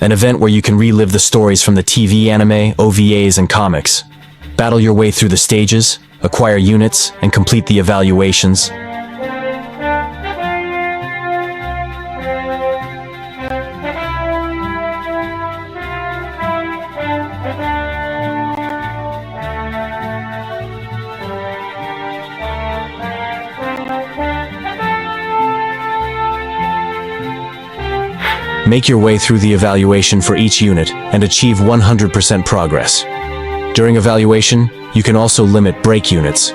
an event where you can relive the stories from the TV anime, OVAs, and comics. Battle your way through the stages, acquire units, and complete the evaluations. Make your way through the evaluation for each unit and achieve 100% progress. During evaluation, you can also limit break units.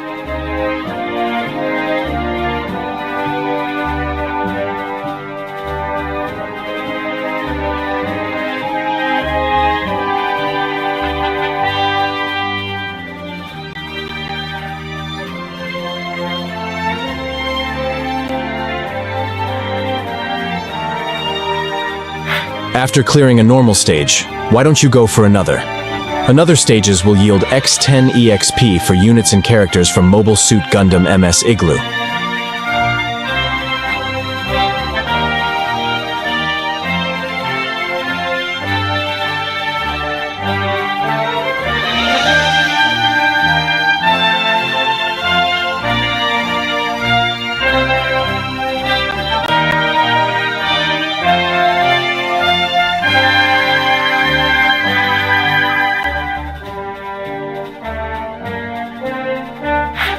After clearing a normal stage, why don't you go for another? Another stages will yield X10 EXP for units and characters from Mobile Suit Gundam MS Igloo.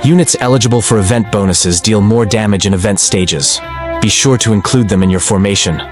Units eligible for event bonuses deal more damage in event stages. Be sure to include them in your formation.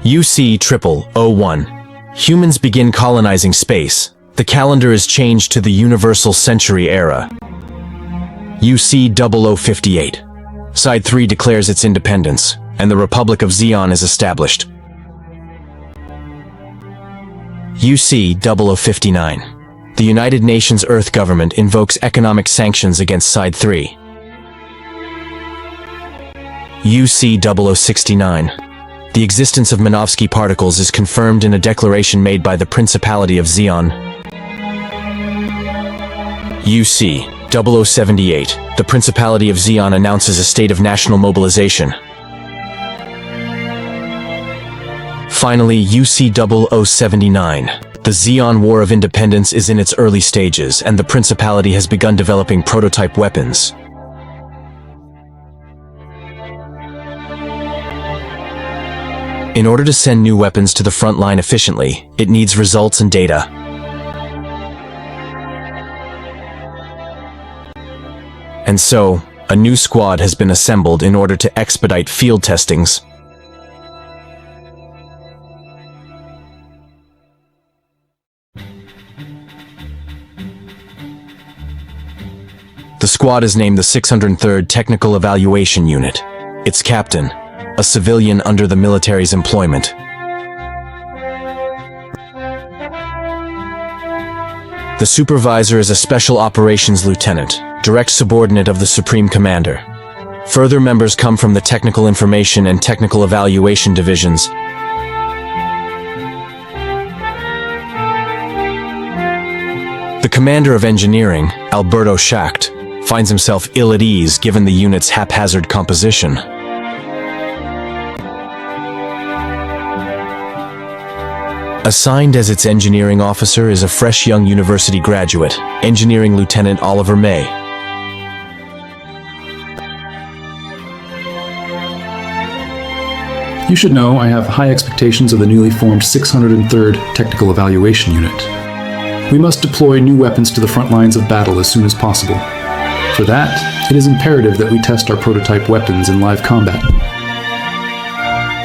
UC0001. Humans begin colonizing space. The calendar is changed to the Universal Century Era. UC0058. Side 3 declares its independence, and the Republic of Zeon is established. UC0059. The United Nations Earth Government invokes economic sanctions against Side 3. UC0069. The existence of Minovsky particles is confirmed in a declaration made by the Principality of Zeon. UC0078. The Principality of Zeon announces a state of national mobilization. Finally, UC0079. The Zeon War of Independence is in its early stages, and the Principality has begun developing prototype weapons. In order to send new weapons to the front line efficiently, it needs results and data. And so, a new squad has been assembled in order to expedite field testings. The squad is named the 603rd Technical Evaluation Unit. Its captain, a civilian under the military's employment. The supervisor is a Special Operations Lieutenant, direct subordinate of the Supreme Commander. Further members come from the Technical Information and Technical Evaluation Divisions. The Commander of Engineering, Alberto Schacht, finds himself ill at ease given the unit's haphazard composition. Assigned as its engineering officer is a fresh young university graduate, Engineering Lieutenant Oliver May. You should know I have high expectations of the newly formed 603rd Technical Evaluation Unit. We must deploy new weapons to the front lines of battle as soon as possible. For that, it is imperative that we test our prototype weapons in live combat.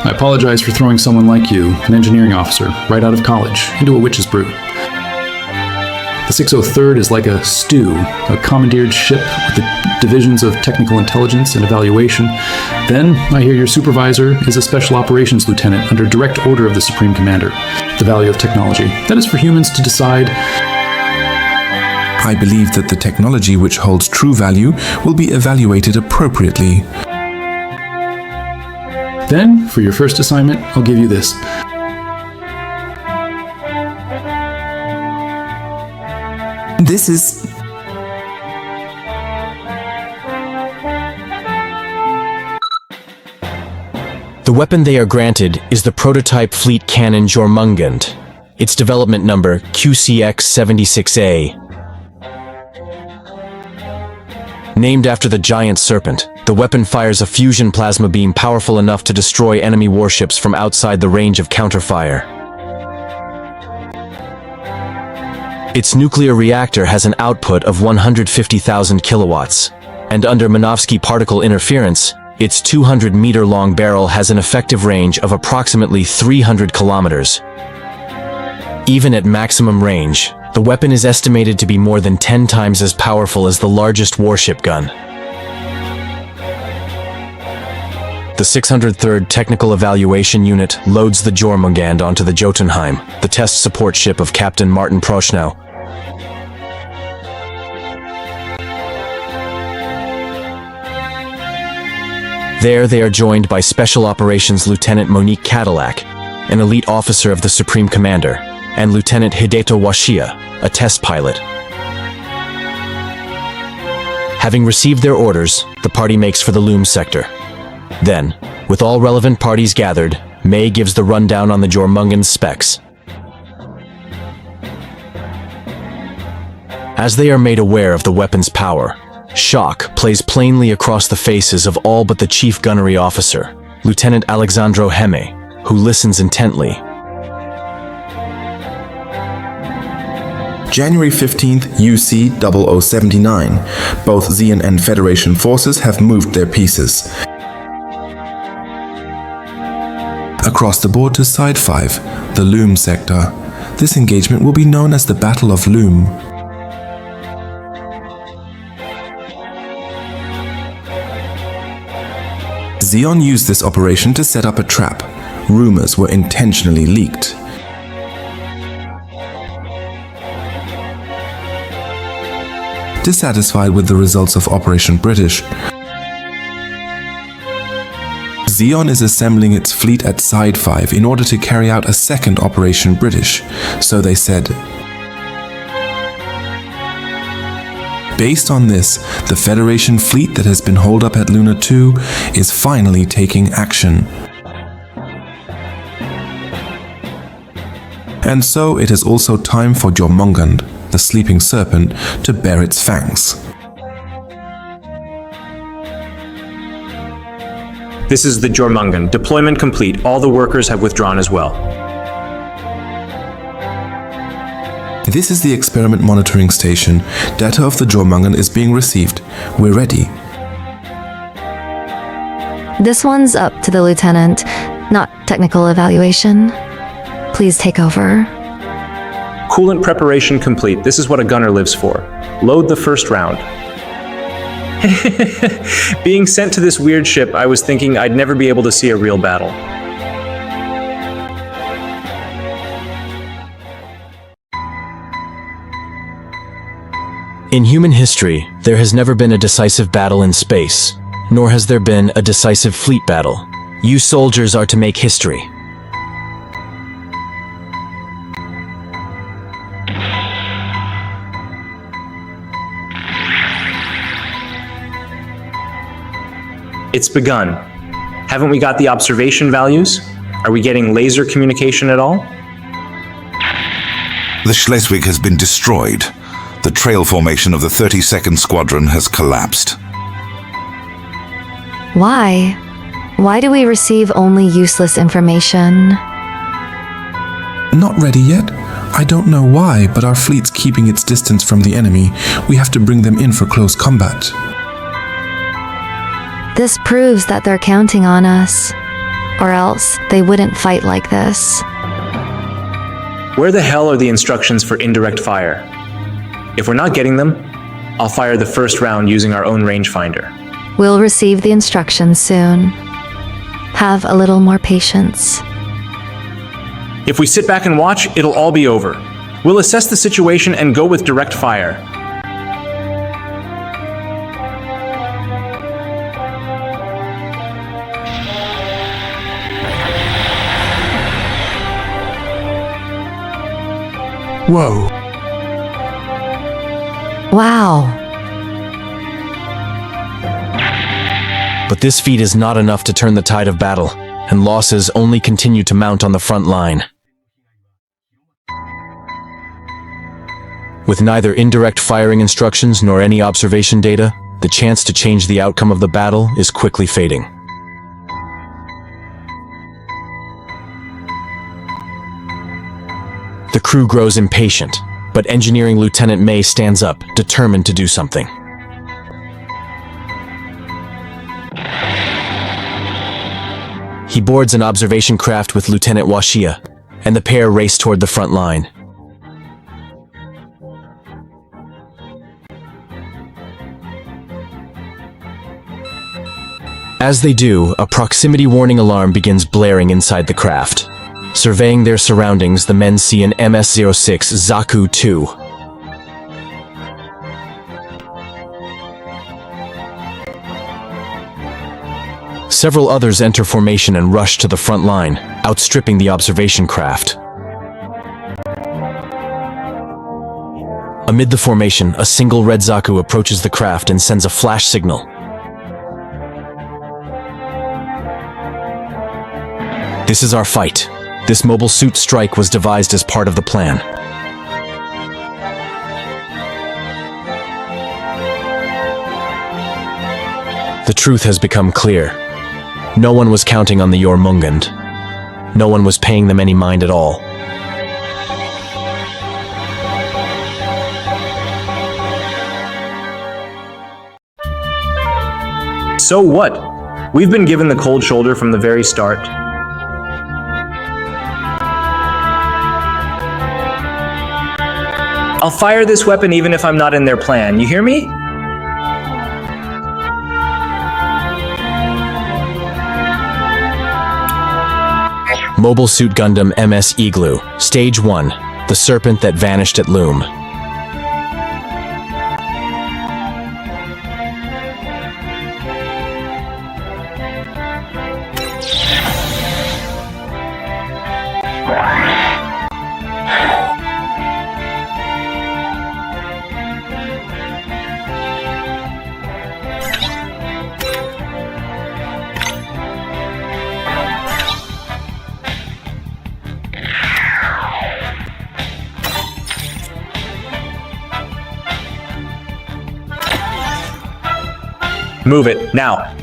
I apologize for throwing someone like you, an engineering officer, right out of college, into a witch's brew. The 603rd is like a stew, a commandeered ship with the divisions of technical intelligence and evaluation. Then, I hear your supervisor is a Special Operations Lieutenant under direct order of the Supreme Commander. The value of technology. That is for humans to decide. I believe that the technology which holds true value will be evaluated appropriately. Then, for your first assignment, I'll give you this. This is... The weapon they are granted is the prototype fleet cannon Jormungand. Its development number QCX-76A. Named after the giant serpent, the weapon fires a fusion plasma beam powerful enough to destroy enemy warships from outside the range of counterfire. Its nuclear reactor has an output of 150,000 kilowatts, and under Minovsky particle interference, its 200-meter-long barrel has an effective range of approximately 300 kilometers. Even at maximum range, the weapon is estimated to be more than 10 times as powerful as the largest warship gun. The 603rd Technical Evaluation Unit loads the Jormungand onto the Jotunheim, the test support ship of Captain Martin Prochnow. There they are joined by Special Operations Lieutenant Monique Cadillac, an elite officer of the Supreme Commander, and Lieutenant Hideto Washiya, a test pilot. Having received their orders, the party makes for the Loom sector. Then, with all relevant parties gathered, May gives the rundown on the Jormungand's specs. As they are made aware of the weapon's power, shock plays plainly across the faces of all but the chief gunnery officer, Lieutenant Alexandro Heme, who listens intently. January 15th, UC 0079. Both Zeon and Federation forces have moved their pieces. across the board to Side 5, the Loom sector. This engagement will be known as the Battle of Loom. Zeon used this operation to set up a trap. Rumors were intentionally leaked. Dissatisfied with the results of Operation British, Zeon is assembling its fleet at Side 5 in order to carry out a second Operation British, so they said. Based on this, the Federation fleet that has been holed up at Luna 2 is finally taking action. And so it is also time for Jormungand, the sleeping serpent, to bare its fangs. This is the Jormungand. Deployment complete. All the workers have withdrawn as well. This is the experiment monitoring station. Data of the Jormungand is being received. We're ready. This one's up to the lieutenant, not technical evaluation. Please take over. Coolant preparation complete. This is what a gunner lives for. Load the first round. Being sent to this weird ship, I was thinking I'd never be able to see a real battle. In human history, there has never been a decisive battle in space, nor has there been a decisive fleet battle. You soldiers are to make history. It's begun. Haven't we got the observation values? Are we getting laser communication at all? The Schleswig has been destroyed. The trail formation of the 32nd Squadron has collapsed. Why? Why do we receive only useless information? Not ready yet? I don't know why, but our fleet's keeping its distance from the enemy. We have to bring them in for close combat. This proves that they're counting on us. Or else, they wouldn't fight like this. Where the hell are the instructions for indirect fire? If we're not getting them, I'll fire the first round using our own rangefinder. We'll receive the instructions soon. Have a little more patience. If we sit back and watch, it'll all be over. We'll assess the situation and go with direct fire. Whoa. Wow. But this feat is not enough to turn the tide of battle, and losses only continue to mount on the front line. With neither indirect firing instructions nor any observation data, the chance to change the outcome of the battle is quickly fading. The crew grows impatient, but Engineering Lieutenant May stands up, determined to do something. He boards an observation craft with Lieutenant Washia, and the pair race toward the front line. As they do, a proximity warning alarm begins blaring inside the craft. Surveying their surroundings, the men see an MS-06 Zaku 2. Several others enter formation and rush to the front line, outstripping the observation craft. Amid the formation, a single red Zaku approaches the craft and sends a flash signal. This is our fight. This mobile suit strike was devised as part of the plan. The truth has become clear. No one was counting on the Jormungand. No one was paying them any mind at all. So what? We've been given the cold shoulder from the very start. I'll fire this weapon even if I'm not in their plan. You hear me? Mobile Suit Gundam MS Igloo, Stage 1, The Serpent That Vanished at Loom. Move it, now.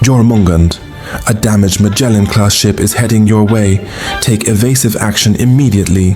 Jormungand. A damaged Magellan-class ship is heading your way. Take evasive action immediately.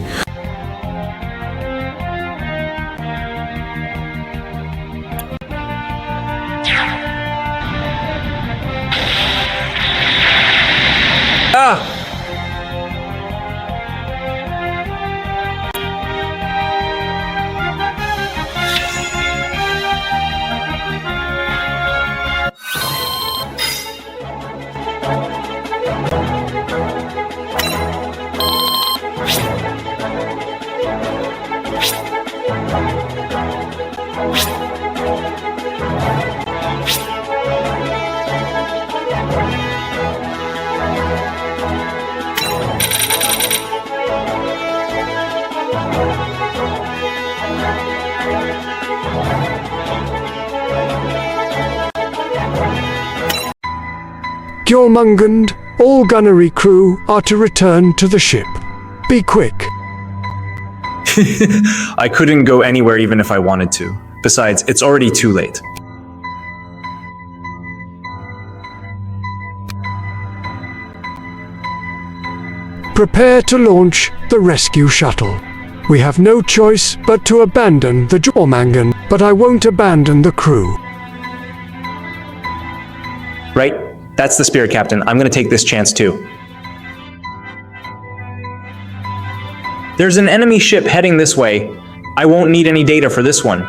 Jormungand, all gunnery crew are to return to the ship. Be quick. I couldn't go anywhere even if I wanted to. Besides, it's already too late. Prepare to launch the rescue shuttle. We have no choice but to abandon the Jormungand, but I won't abandon the crew. Right? That's the spirit, Captain. I'm gonna take this chance too. There's an enemy ship heading this way. I won't need any data for this one.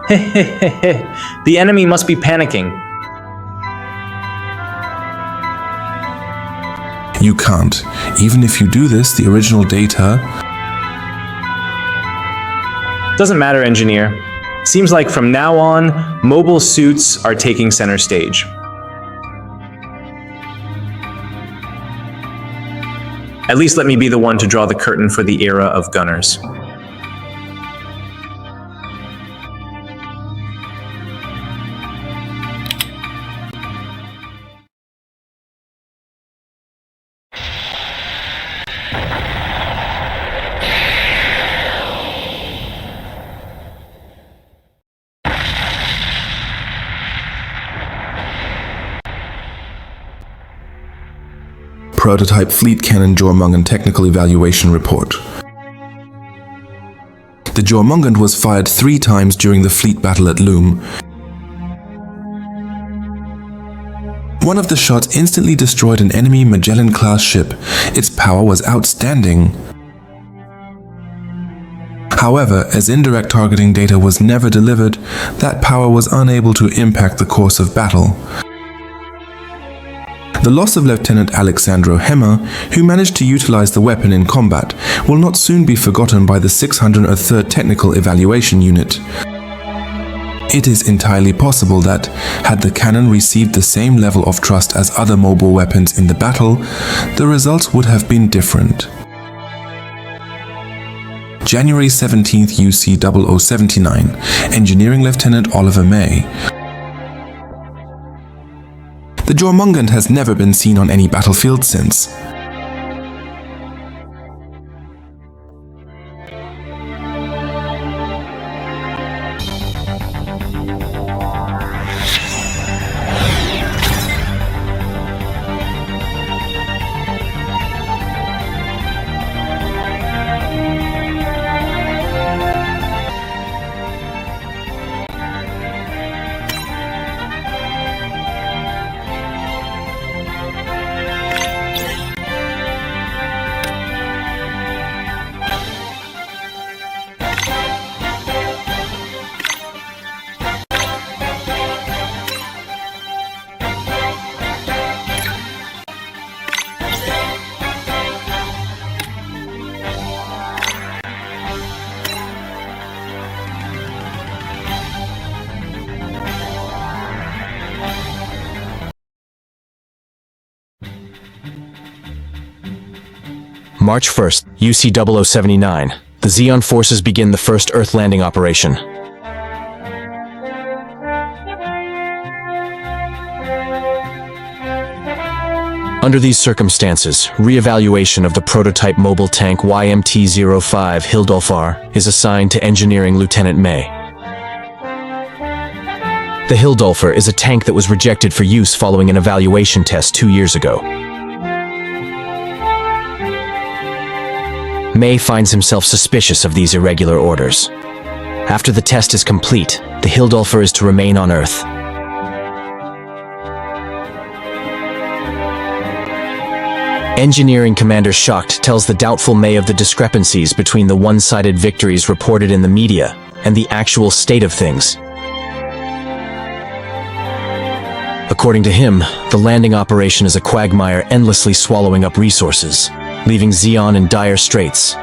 The enemy must be panicking. You can't. Even if you do this, the original data... Doesn't matter, engineer. Seems like from now on, mobile suits are taking center stage. At least let me be the one to draw the curtain for the era of gunners. Prototype Fleet Cannon Jormungand Technical Evaluation Report. The Jormungand was fired 3 times during the fleet battle at Loom. One of the shots instantly destroyed an enemy Magellan-class ship. Its power was outstanding. However, as indirect targeting data was never delivered, that power was unable to impact the course of battle. The loss of Lieutenant Alexandro Hemmer, who managed to utilize the weapon in combat, will not soon be forgotten by the 603rd Technical Evaluation Unit. It is entirely possible that, had the cannon received the same level of trust as other mobile weapons in the battle, the results would have been different. January 17th UC 0079, Engineering Lieutenant Oliver May. The Jormungand has never been seen on any battlefield since. March 1st, UC 0079. The Xeon forces begin the first Earth landing operation. Under these circumstances, re-evaluation of the prototype mobile tank YMT-05 Hildolfar is assigned to Engineering Lieutenant May. The Hildolfar is a tank that was rejected for use following an evaluation test 2 years ago. May finds himself suspicious of these irregular orders. After the test is complete, the Hildolfar is to remain on Earth. Engineering Commander Schacht tells the doubtful May of the discrepancies between the one-sided victories reported in the media and the actual state of things. According to him, the landing operation is a quagmire endlessly swallowing up resources, leaving Xeon in dire straits.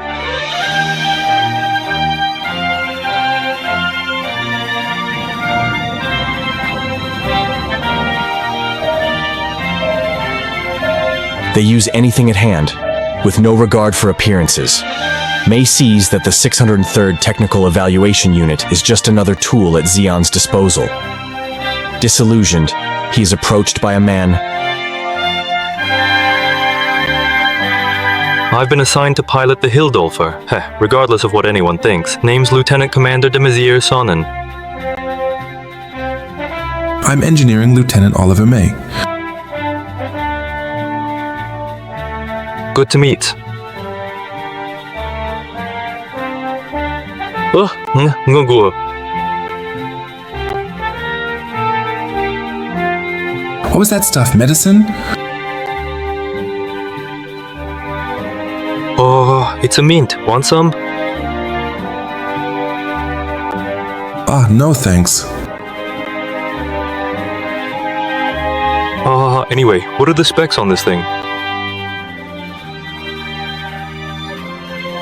They use anything at hand, with no regard for appearances. May sees that the 603rd Technical Evaluation Unit is just another tool at Xeon's disposal. Disillusioned, he is approached by a man. I've been assigned to pilot the Hildolfer, regardless of what anyone thinks. Name's Lieutenant Commander de Maizière Sonnen. I'm Engineering Lieutenant Oliver May. Good to meet. What was that stuff, medicine? Oh, it's a mint. Want some? Ah, no thanks. Anyway, what are the specs on this thing?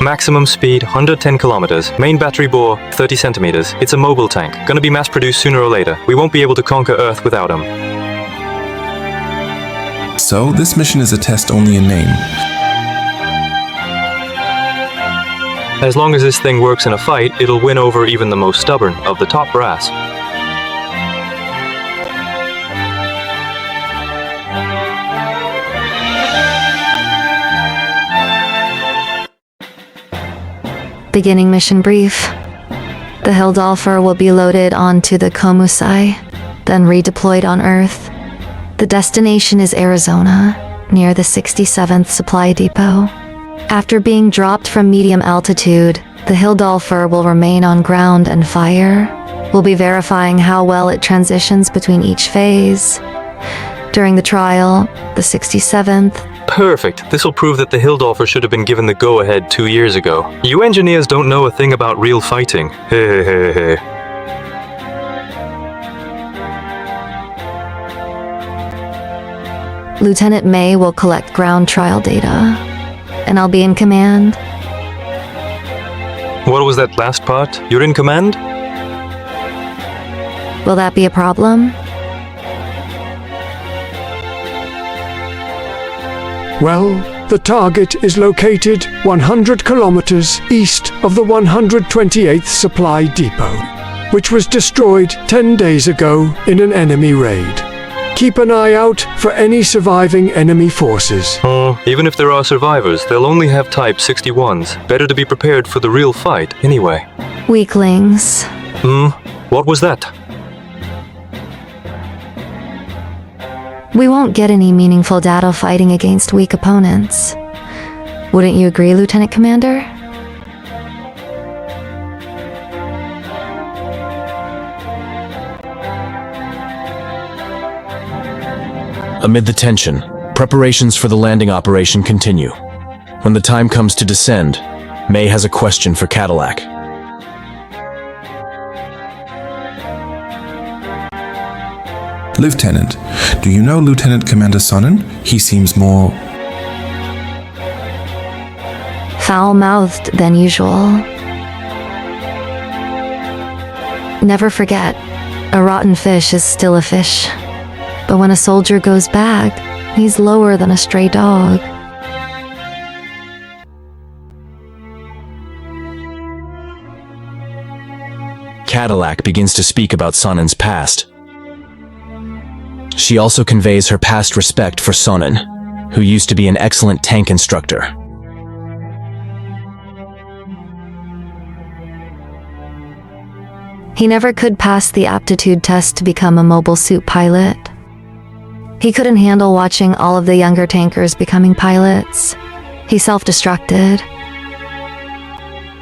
Maximum speed, 110 kilometers. Main battery bore, 30 centimeters. It's a mobile tank. Gonna be mass-produced sooner or later. We won't be able to conquer Earth without them. So, this mission is a test only in name. As long as this thing works in a fight, it'll win over even the most stubborn of the top brass. Beginning mission brief. The Hildolfer will be loaded onto the Komusai, then redeployed on Earth. The destination is Arizona, near the 67th Supply Depot. After being dropped from medium altitude, the Hildolfer will remain on ground and fire. We'll be verifying how well it transitions between each phase. During the trial, the 67th, Perfect. This'll prove that the Hildolfer should have been given the go-ahead 2 years ago. You engineers don't know a thing about real fighting. Hehehe. Lieutenant May will collect ground trial data, and I'll be in command. What was that last part? You're in command? Will that be a problem? Well, the target is located 100 kilometers east of the 128th Supply Depot, which was destroyed 10 days ago in an enemy raid. Keep an eye out for any surviving enemy forces. Even if there are survivors, they'll only have Type 61s. Better to be prepared for the real fight, anyway. Weaklings. What was that? We won't get any meaningful data fighting against weak opponents. Wouldn't you agree, Lieutenant Commander? Amid the tension, preparations for the landing operation continue. When the time comes to descend, May has a question for Cadillac. Lieutenant, do you know Lieutenant Commander Sonnen? He seems more... Foul-mouthed than usual. Never forget, a rotten fish is still a fish. But when a soldier goes back, he's lower than a stray dog. Cadillac begins to speak about Sonnen's past. She also conveys her past respect for Sonnen, who used to be an excellent tank instructor. He never could pass the aptitude test to become a mobile suit pilot. He couldn't handle watching all of the younger tankers becoming pilots. He self-destructed.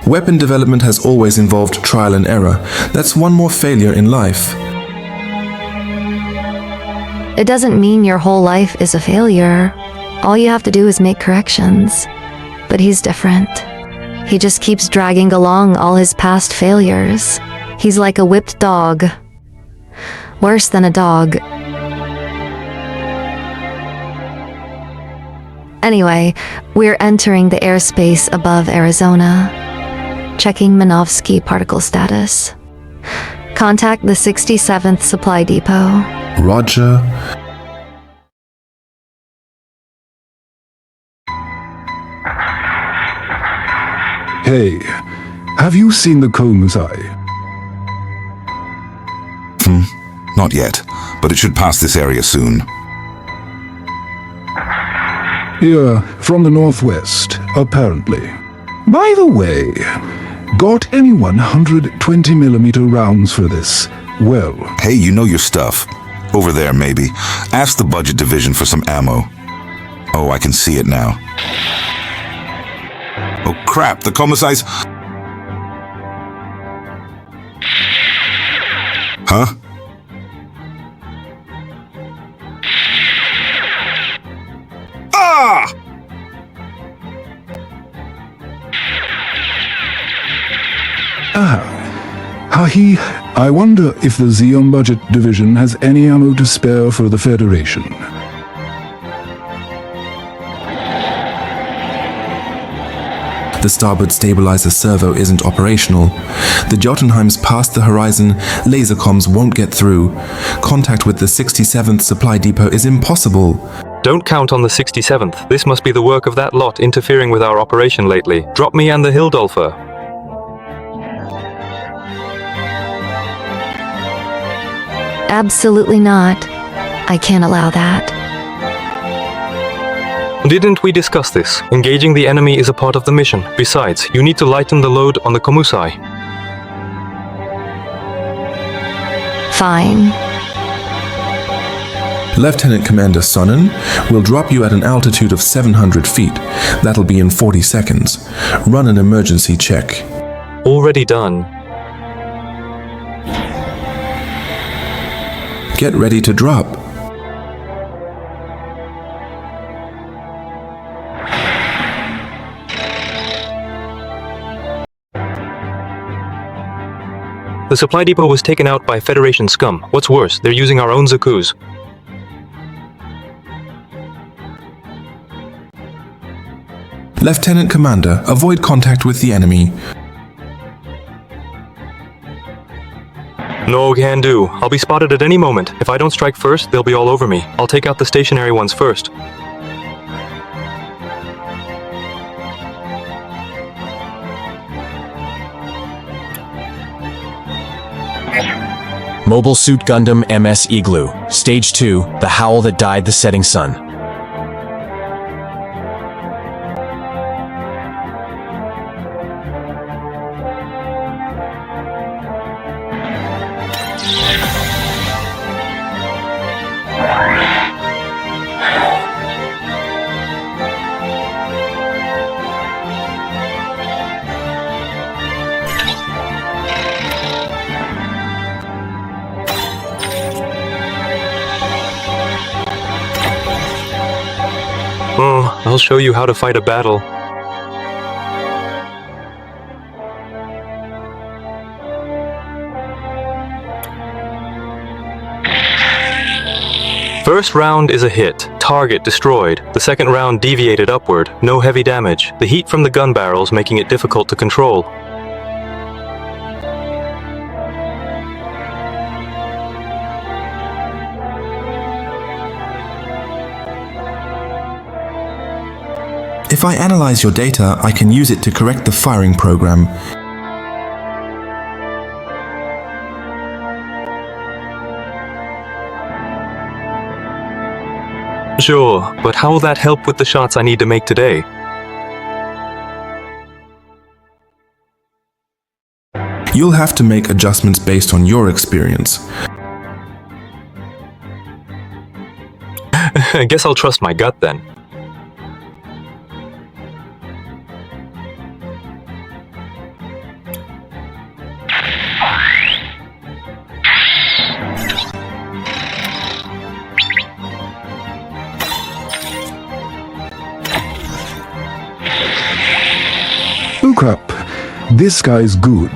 Weapon development has always involved trial and error. That's one more failure in life. It doesn't mean your whole life is a failure. All you have to do is make corrections. But he's different. He just keeps dragging along all his past failures. He's like a whipped dog. Worse than a dog. Anyway, we're entering the airspace above Arizona. Checking Minovsky particle status. Contact the 67th Supply Depot. Roger. Hey, have you seen the Komusai? Not yet, but it should pass this area soon. Here, from the northwest, apparently. By the way, got any 120mm rounds for this? Well, Hey, you know your stuff. Over there, maybe. Ask the budget division for some ammo. Oh, I can see it now. Oh crap, the Komusai's... Huh? Ah! Hahi, I wonder if the Xeon Budget Division has any ammo to spare for the Federation. The starboard stabilizer servo isn't operational. The Jotunheim's past the horizon, laser comms won't get through. Contact with the 67th supply depot is impossible. Don't count on the 67th. This must be the work of that lot interfering with our operation lately. Drop me and the Hildolfer. Absolutely not. I can't allow that. Didn't we discuss this? Engaging the enemy is a part of the mission. Besides, you need to lighten the load on the Komusai. Fine. Lieutenant Commander Sonnen will drop you at an altitude of 700 feet. That'll be in 40 seconds. Run an emergency check. Already done. Get ready to drop. The supply depot was taken out by Federation scum. What's worse, they're using our own Zaku's. Lieutenant Commander, avoid contact with the enemy. No can do. I'll be spotted at any moment. If I don't strike first, they'll be all over me. I'll take out the stationary ones first. Mobile Suit Gundam MS Igloo. Stage 2, The Howl That Died the Setting Sun. Oh, I'll show you how to fight a battle. First round is a hit. Target destroyed. The second round deviated upward. No heavy damage. The heat from the gun barrels making it difficult to control. If I analyze your data, I can use it to correct the firing program. Sure, but how will that help with the shots I need to make today? You'll have to make adjustments based on your experience. I guess I'll trust my gut then. Oh crap, this guy's good.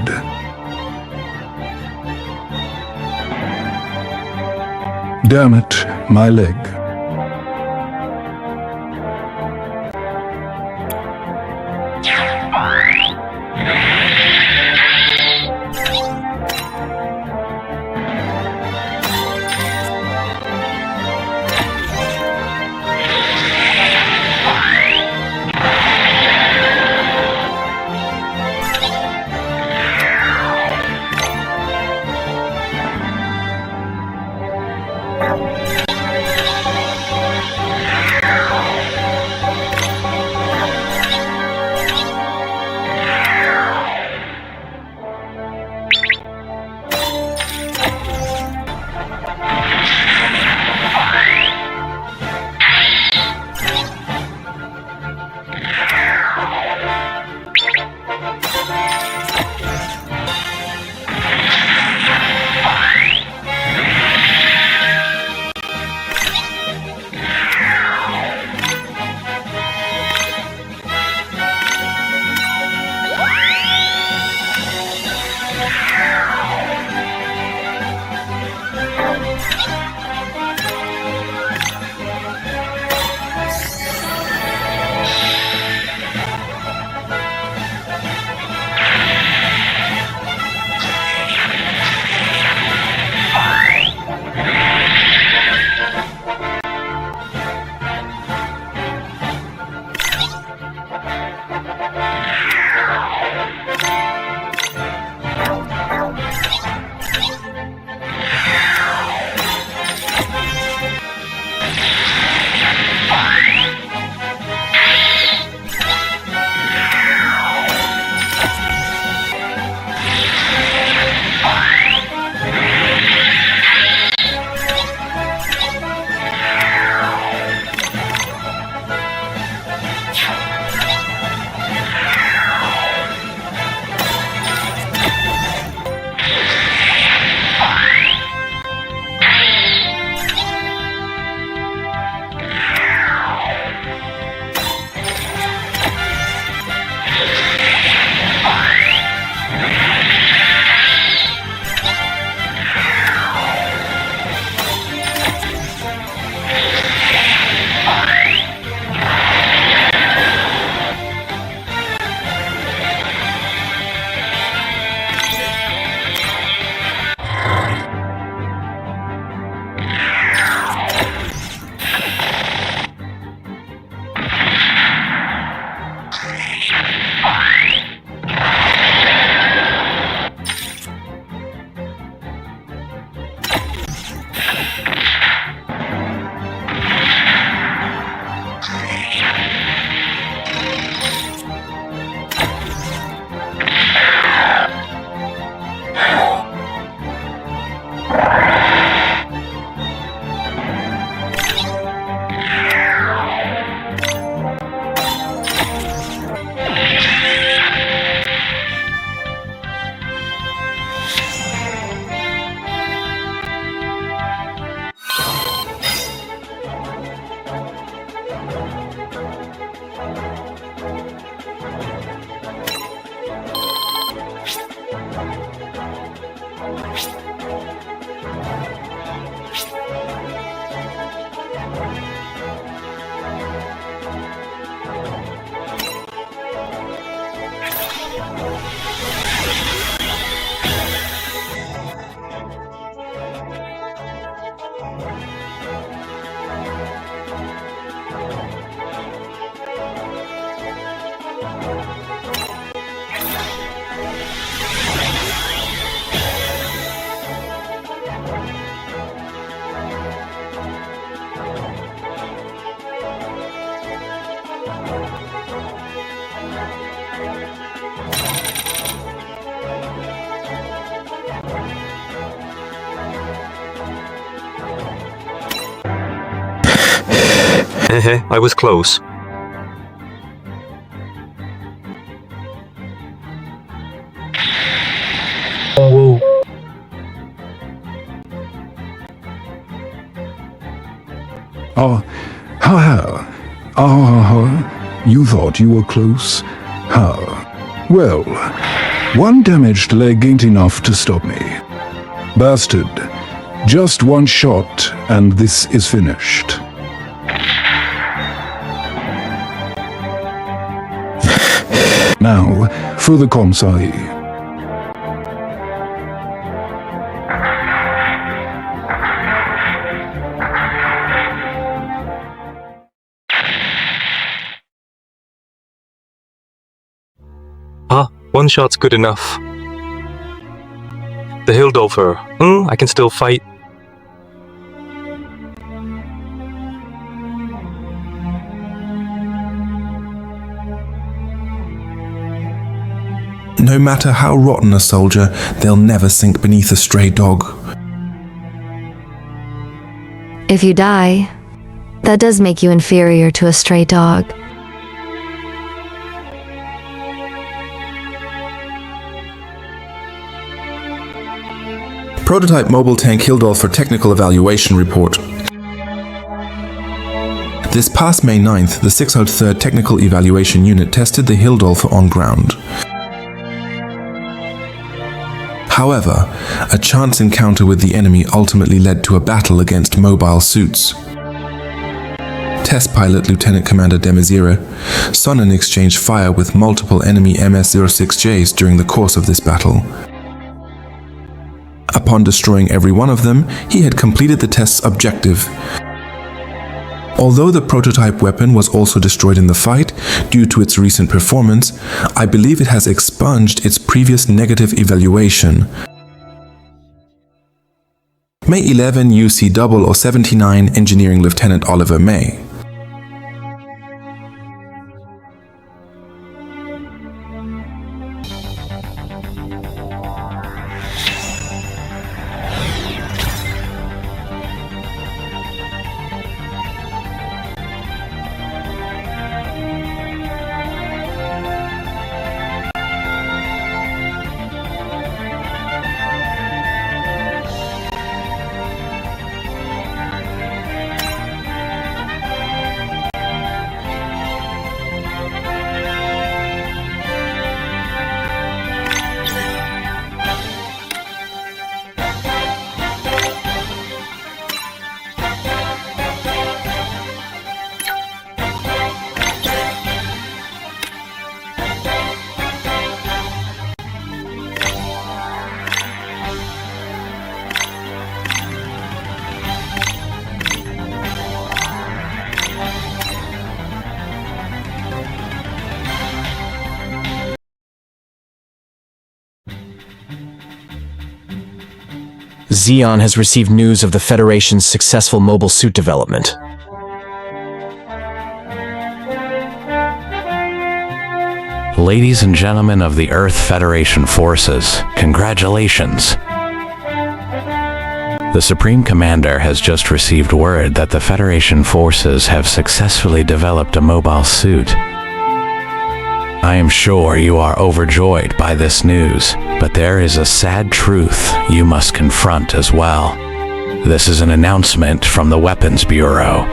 Damn it, my leg. I was close. Whoa. You thought you were close? Well, one damaged leg ain't enough to stop me. Bastard, just one shot and this is finished. Now, for the Komsai. One shot's good enough. The Hildolfer. I can still fight. No matter how rotten a soldier, they'll never sink beneath a stray dog. If you die, that does make you inferior to a stray dog. Prototype Mobile Tank Hildolfer Technical Evaluation Report. This past May 9th, the 603rd Technical Evaluation Unit tested the Hildolfer on ground. However, a chance encounter with the enemy ultimately led to a battle against mobile suits. Test pilot Lieutenant Commander Demazira Sonnen exchanged fire with multiple enemy MS-06Js during the course of this battle. Upon destroying every one of them, he had completed the test's objective. Although the prototype weapon was also destroyed in the fight, due to its recent performance, I believe it has expunged its previous negative evaluation. May 11 UC 0079 Engineering Lieutenant Oliver May. Zeon has received news of the Federation's successful mobile suit development. Ladies and gentlemen of the Earth Federation forces, congratulations! The Supreme Commander has just received word that the Federation forces have successfully developed a mobile suit. I am sure you are overjoyed by this news, but there is a sad truth you must confront as well. This is an announcement from the Weapons Bureau.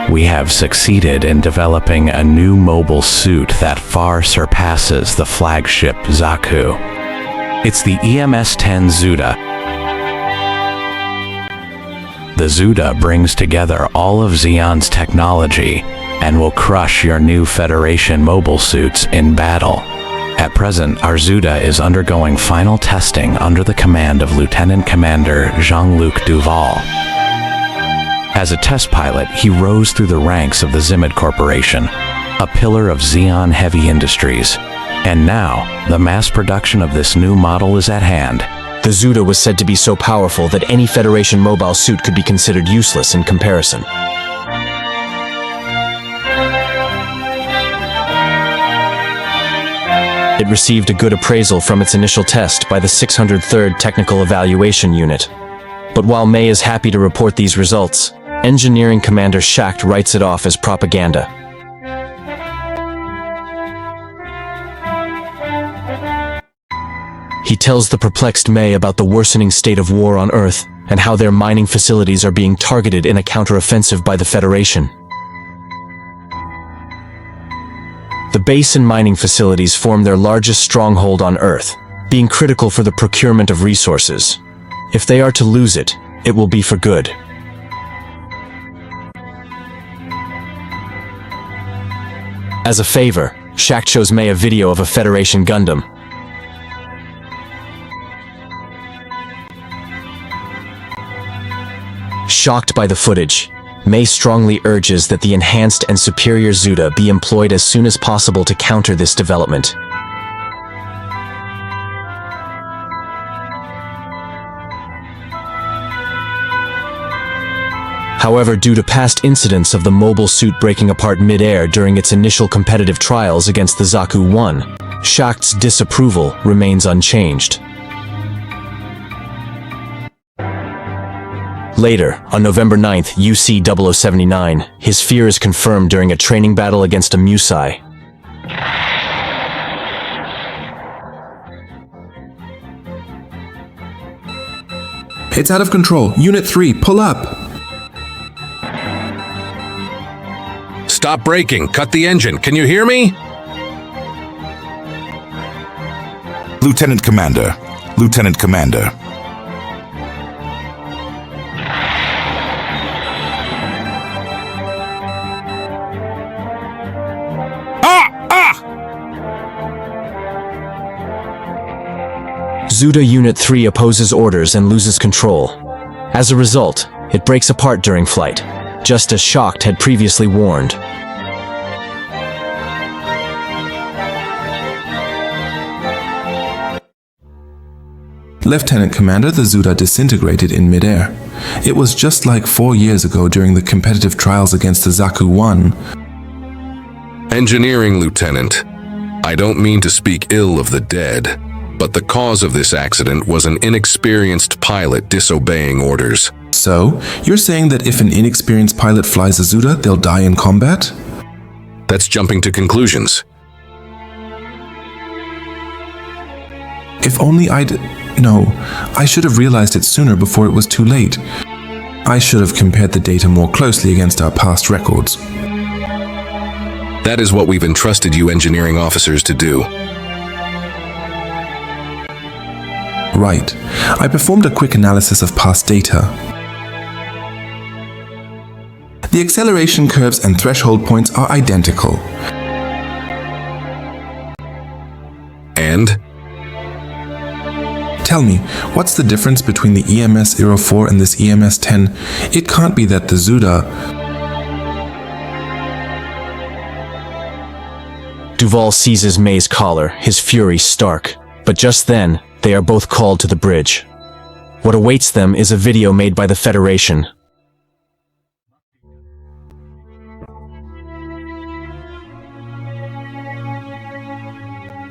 We have succeeded in developing a new mobile suit that far surpasses the flagship Zaku. It's the EMS-10 Zuda. The Zuda brings together all of Zeon's technology and will crush your new Federation mobile suits in battle. At present, our Zuda is undergoing final testing under the command of Lieutenant Commander Jean-Luc Duval. As a test pilot, he rose through the ranks of the Zimmed Corporation, a pillar of Zeon Heavy Industries. And now, the mass production of this new model is at hand. The Zuda was said to be so powerful that any Federation mobile suit could be considered useless in comparison. It received a good appraisal from its initial test by the 603rd Technical Evaluation Unit. But while May is happy to report these results, Engineering Commander Schacht writes it off as propaganda. He tells the perplexed May about the worsening state of war on Earth and how their mining facilities are being targeted in a counteroffensive by the Federation. The base and mining facilities form their largest stronghold on Earth, being critical for the procurement of resources. If they are to lose it, it will be for good. As a favor, Schacht shows May a video of a Federation Gundam. Shocked by the footage, May strongly urges that the enhanced and superior Zuda be employed as soon as possible to counter this development. However, due to past incidents of the mobile suit breaking apart mid-air during its initial competitive trials against the Zaku 1, Schacht's disapproval remains unchanged. Later, on November 9th, UC-0079, his fear is confirmed during a training battle against a Musai. It's out of control. Unit 3, pull up! Stop braking. Cut the engine. Can you hear me? Lieutenant Commander. Lieutenant Commander. Zuda Unit 3 opposes orders and loses control. As a result, it breaks apart during flight, just as Schacht had previously warned. Lieutenant Commander, the Zuda disintegrated in midair. It was just like 4 years ago during the competitive trials against the Zaku 1. Engineering Lieutenant. I don't mean to speak ill of the dead, but the cause of this accident was an inexperienced pilot disobeying orders. So, you're saying that if an inexperienced pilot flies a Zuda, they'll die in combat? That's jumping to conclusions. If only No, I should have realized it sooner before it was too late. I should have compared the data more closely against our past records. That is what we've entrusted you engineering officers to do. Right. I performed a quick analysis of past data. The acceleration curves and threshold points are identical. And? Tell me, what's the difference between the EMS-04 and this EMS-10? It can't be that the Zuda... Duval seizes May's collar, his fury stark. But just then, they are both called to the bridge. What awaits them is a video made by the Federation.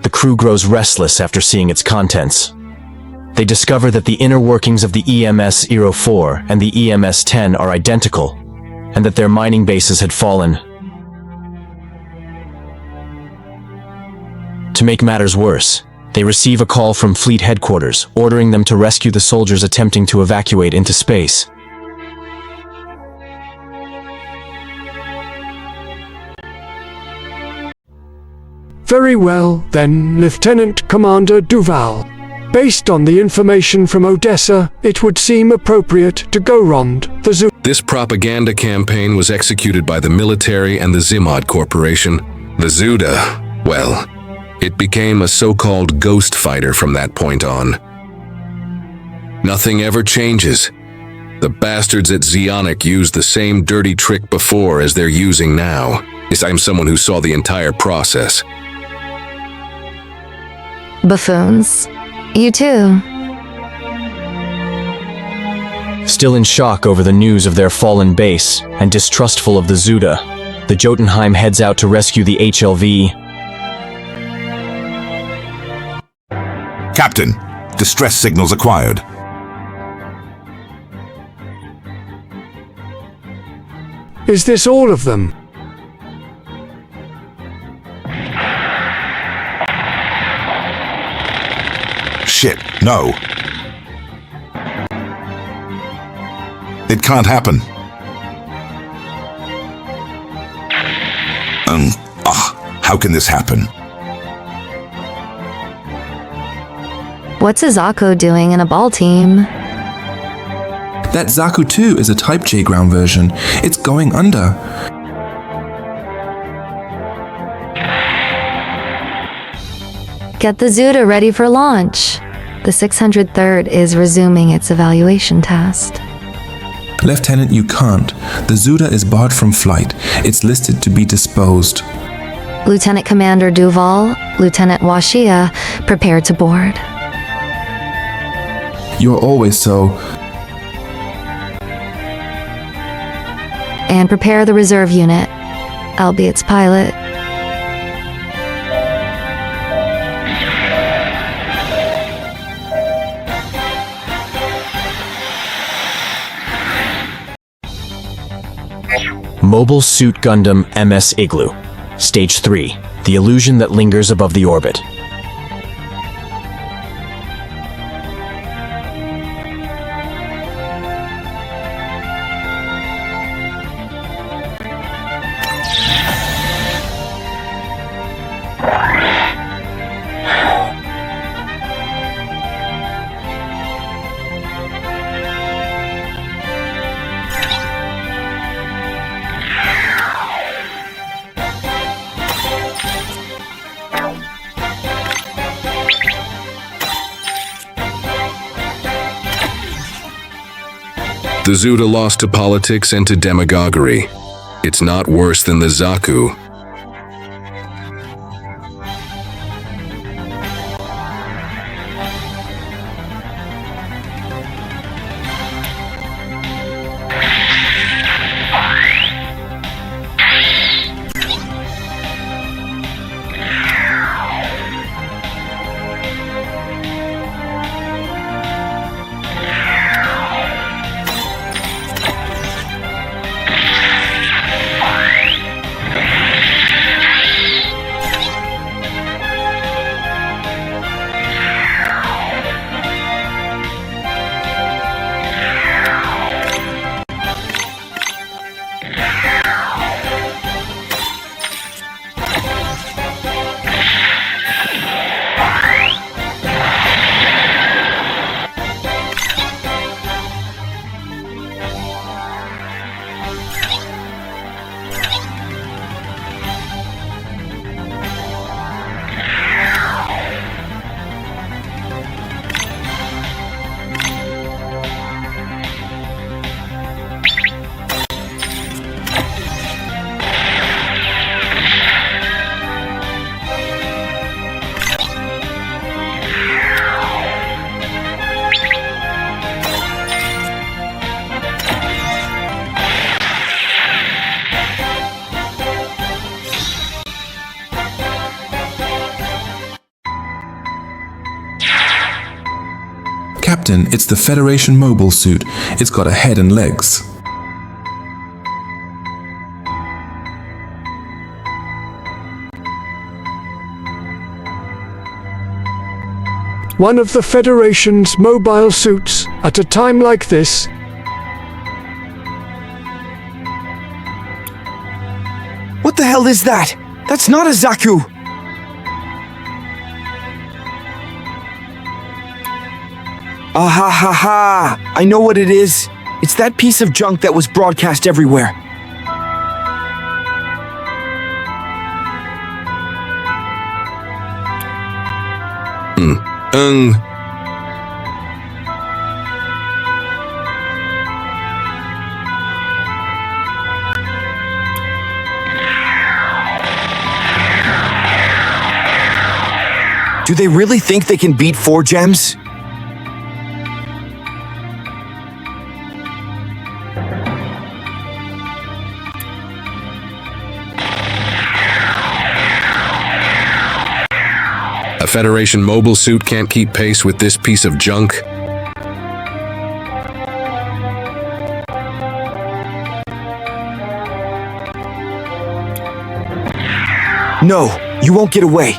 The crew grows restless after seeing its contents. They discover that the inner workings of the EMS-04 and the EMS-10 are identical, and that their mining bases had fallen. To make matters worse, they receive a call from Fleet Headquarters, ordering them to rescue the soldiers attempting to evacuate into space. Very well, then, Lieutenant Commander Duval. Based on the information from Odessa, it would seem appropriate to go rond the Zuda. This propaganda campaign was executed by the military and the Zimod Corporation. The Zuda, well, it became a so-called ghost fighter from that point on. Nothing ever changes. The bastards at Zionic used the same dirty trick before as they're using now. Yes, I'm someone who saw the entire process. Buffoons. You too. Still in shock over the news of their fallen base and distrustful of the Zuda, the Jotunheim heads out to rescue the HLV. Captain, distress signals acquired. Is this all of them? Shit, no. It can't happen. How can this happen? What's a Zaku doing in a ball team? That Zaku 2 is a Type J ground version. It's going under. Get the Zuda ready for launch. The 603rd is resuming its evaluation test. Lieutenant, you can't. The Zuda is barred from flight. It's listed to be disposed. Lieutenant Commander Duval, Lieutenant Washia, prepare to board. You're always so... And prepare the reserve unit. I'll be its pilot. Mobile Suit Gundam MS Igloo. Stage 3. The illusion that lingers above the orbit. The Zuda lost to politics and to demagoguery. It's not worse than the Zaku. Captain, it's the Federation mobile suit. It's got a head and legs. One of the Federation's mobile suits at a time like this. What the hell is that? That's not a Zaku! Ah ha ha ha! I know what it is. It's that piece of junk that was broadcast everywhere. Do they really think they can beat 4 gems? A Federation mobile suit can't keep pace with this piece of junk. No, you won't get away.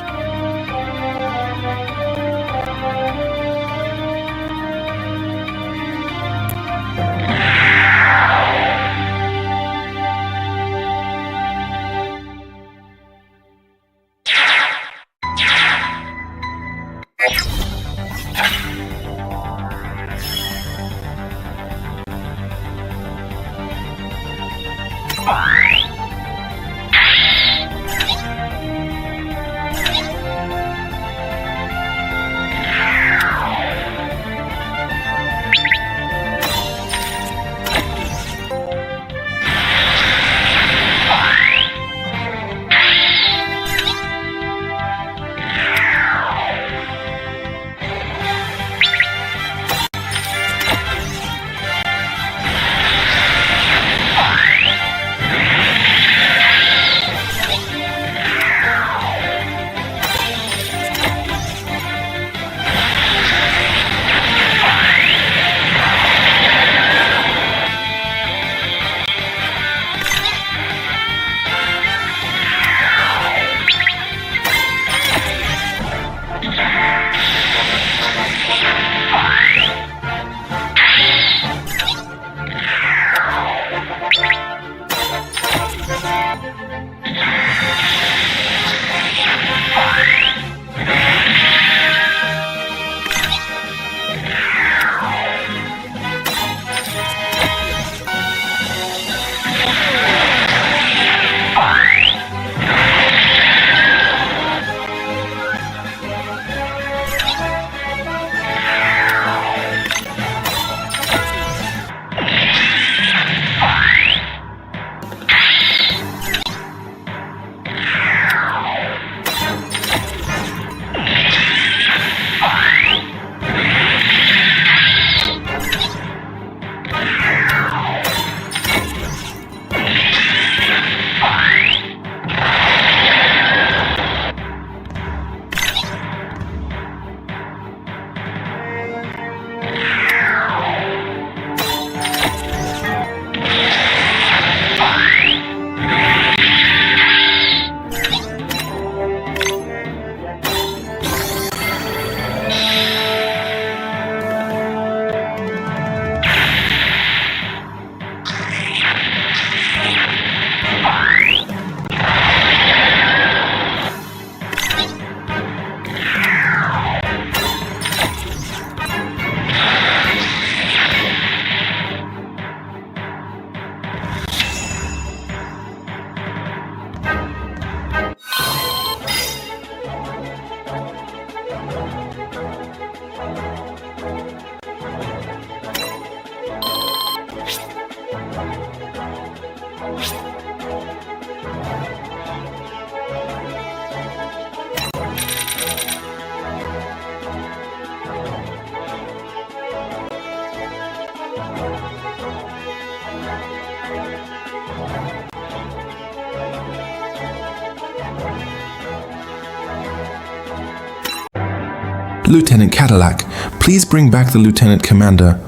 Lieutenant Cadillac, please bring back the Lieutenant Commander.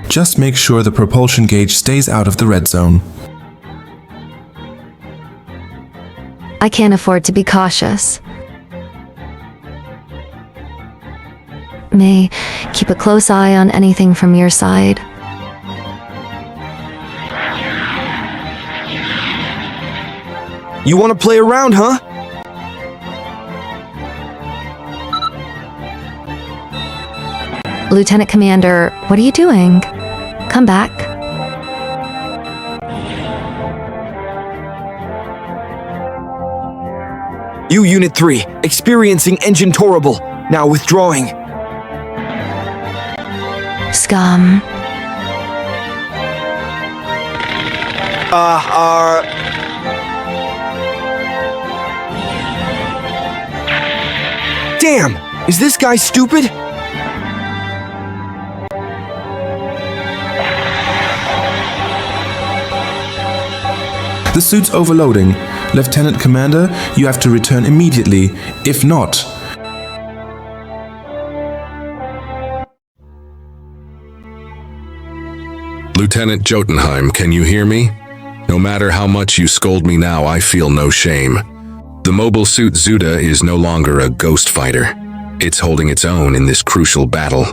Just make sure the propulsion gauge stays out of the red zone. I can't afford to be cautious. May, keep a close eye on anything from your side. You want to play around, huh? Lieutenant Commander, what are you doing? Come back. Unit 3, experiencing engine torable, now withdrawing. Scum. Damn! Is this guy stupid? The suit's overloading. Lieutenant Commander, you have to return immediately. If not... Lieutenant Jotunheim, can you hear me? No matter how much you scold me now, I feel no shame. The mobile suit Zuda is no longer a ghost fighter. It's holding its own in this crucial battle.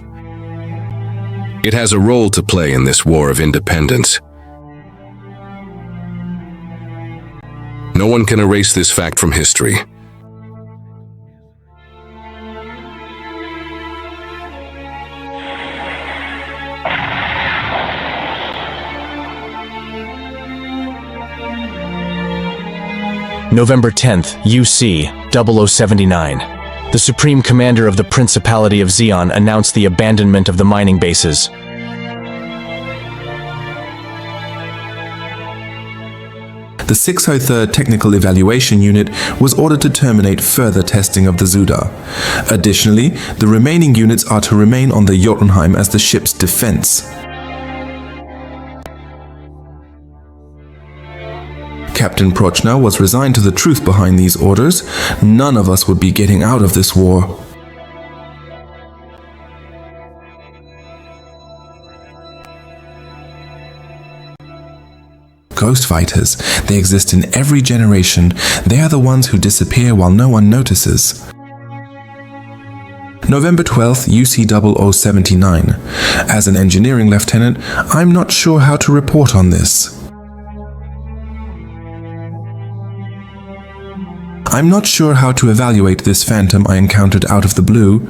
It has a role to play in this war of independence. No one can erase this fact from history. November 10th, UC 0079. The Supreme Commander of the Principality of Zeon announced the abandonment of the mining bases. The 603rd Technical Evaluation Unit was ordered to terminate further testing of the Zuda. Additionally, the remaining units are to remain on the Jotunheim as the ship's defense. Captain Prochna was resigned to the truth behind these orders. None of us would be getting out of this war. Ghost fighters, they exist in every generation. They are the ones who disappear while no one notices. November 12th, UC 0079. As an engineering lieutenant, I'm not sure how to report on this. I'm not sure how to evaluate this phantom I encountered out of the blue.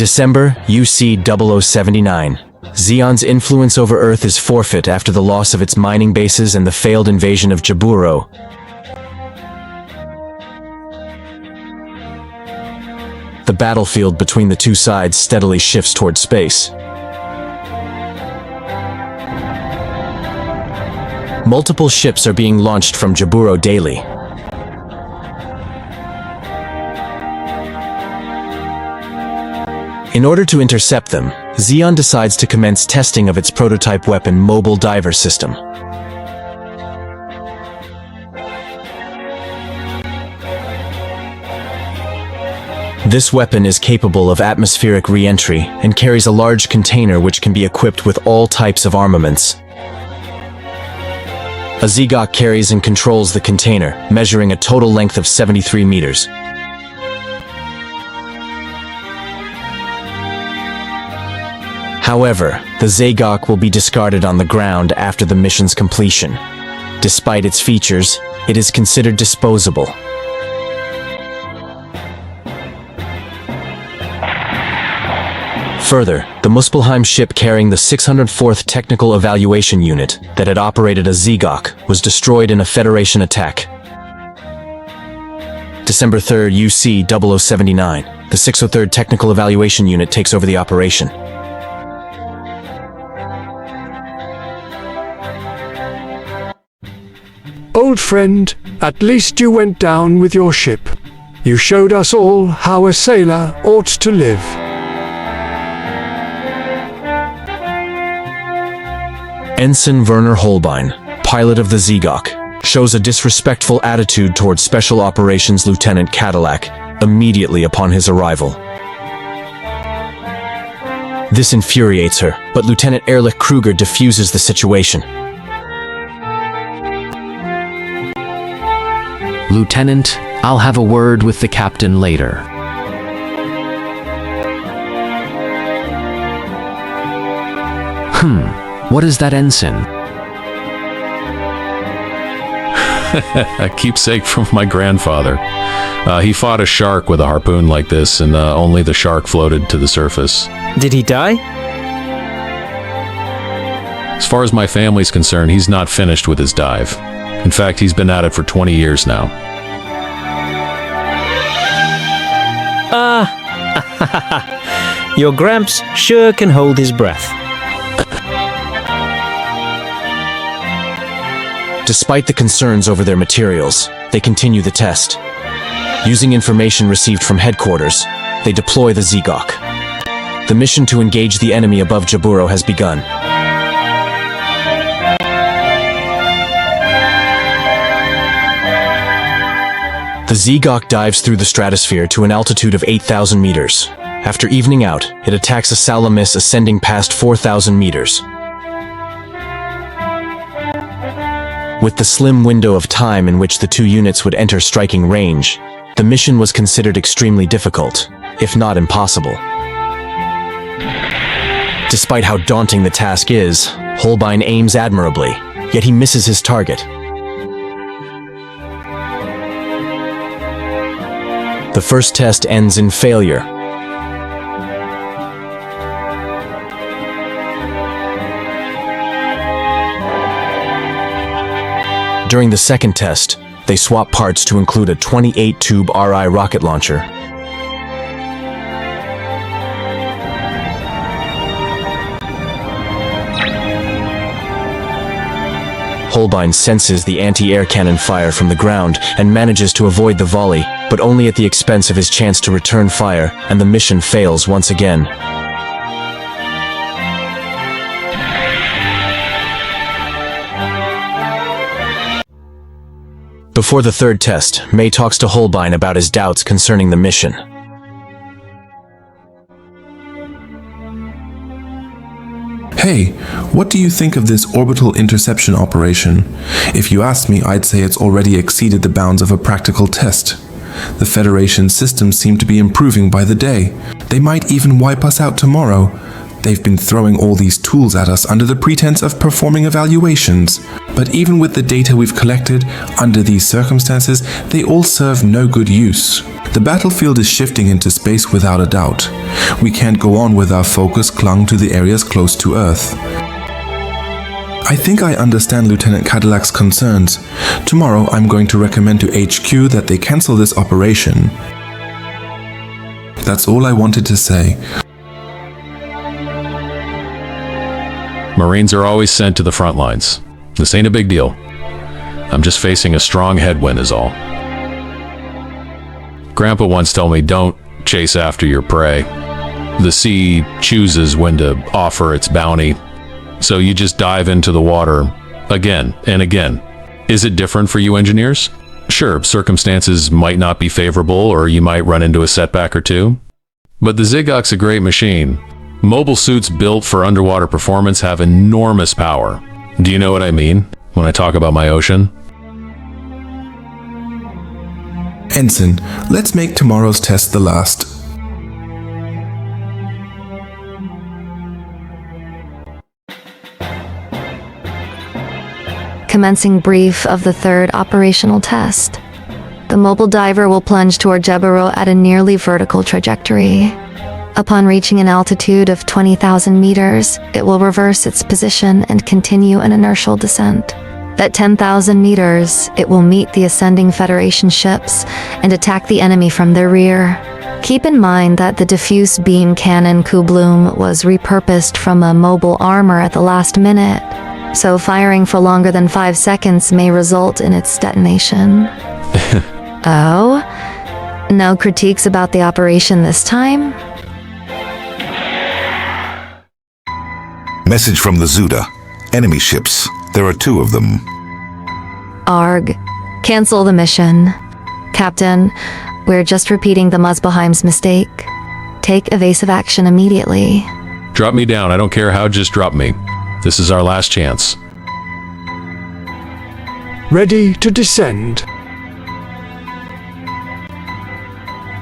December, UC 0079. Zeon's influence over Earth is forfeit after the loss of its mining bases and the failed invasion of Jaburo. The battlefield between the two sides steadily shifts toward space. Multiple ships are being launched from Jaburo daily. In order to intercept them, Zeon decides to commence testing of its prototype weapon mobile diver system. This weapon is capable of atmospheric re-entry and carries a large container which can be equipped with all types of armaments. A Zgok carries and controls the container, measuring a total length of 73 meters. However, the Zgok will be discarded on the ground after the mission's completion. Despite its features, it is considered disposable. Further, the Muspelheim ship carrying the 604th Technical Evaluation Unit that had operated a Zgok was destroyed in a Federation attack. December 3rd, UC 0079. The 603rd Technical Evaluation Unit takes over the operation. Old friend, at least you went down with your ship. You showed us all how a sailor ought to live. Ensign Werner Holbein, pilot of the Zgok, shows a disrespectful attitude towards Special Operations Lieutenant Cadillac immediately upon his arrival. This infuriates her, but Lieutenant Ehrlich Kruger diffuses the situation. Lieutenant, I'll have a word with the captain later. What is that, ensign? A keepsake from my grandfather. He fought a shark with a harpoon like this, and only the shark floated to the surface. Did he die? As far as my family's concerned, he's not finished with his dive. In fact, he's been at it for 20 years now. Your Gramps sure can hold his breath. Despite the concerns over their materials, they continue the test. Using information received from headquarters, they deploy the Zgok. The mission to engage the enemy above Jaburo has begun. The Zgok dives through the stratosphere to an altitude of 8,000 meters. After evening out, it attacks a Salamis ascending past 4,000 meters. With the slim window of time in which the two units would enter striking range, the mission was considered extremely difficult, if not impossible. Despite how daunting the task is, Holbein aims admirably, yet he misses his target. The first test ends in failure. During the second test, they swap parts to include a 28-tube RI rocket launcher. Holbein senses the anti-air cannon fire from the ground and manages to avoid the volley, but only at the expense of his chance to return fire, and the mission fails once again. Before the third test, May talks to Holbein about his doubts concerning the mission. Hey, what do you think of this orbital interception operation? If you asked me, I'd say it's already exceeded the bounds of a practical test. The Federation systems seem to be improving by the day. They might even wipe us out tomorrow. They've been throwing all these tools at us under the pretense of performing evaluations. But even with the data we've collected, under these circumstances, they all serve no good use. The battlefield is shifting into space without a doubt. We can't go on with our focus clung to the areas close to Earth. I think I understand Lieutenant Cadillac's concerns. Tomorrow I'm going to recommend to HQ that they cancel this operation. That's all I wanted to say. Marines are always sent to the front lines. This ain't a big deal. I'm just facing a strong headwind is all. Grandpa once told me don't chase after your prey. The sea chooses when to offer its bounty. So you just dive into the water again and again. Is it different for you engineers? Sure, circumstances might not be favorable or you might run into a setback or two. But the Zigguck's a great machine. Mobile suits built for underwater performance have enormous power. Do you know what I mean when I talk about my ocean? Ensign, let's make tomorrow's test the last. Commencing brief of the third operational test. The mobile diver will plunge toward Jebaro at a nearly vertical trajectory. Upon reaching an altitude of 20,000 meters, it will reverse its position and continue an inertial descent. At 10,000 meters, it will meet the ascending Federation ships and attack the enemy from their rear. Keep in mind that the diffuse beam cannon Kublum was repurposed from a mobile armor at the last minute, so firing for longer than 5 seconds may result in its detonation. Oh? No critiques about the operation this time? Message from the Zuda. Enemy ships. There are 2 of them. Arg. Cancel the mission. Captain, we're just repeating the Muspelheim's mistake. Take evasive action immediately. Drop me down. I don't care how, just drop me. This is our last chance. Ready to descend.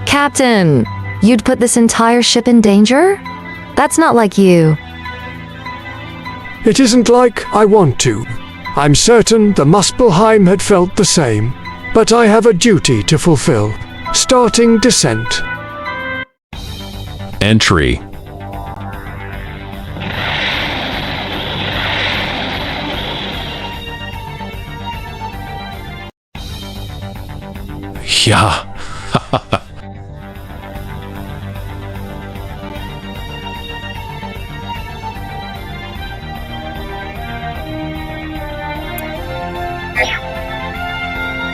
Captain, you'd put this entire ship in danger? That's not like you. It isn't like I want to. I'm certain the Muspelheim had felt the same. But I have a duty to fulfill. Starting descent. Entry. Yeah.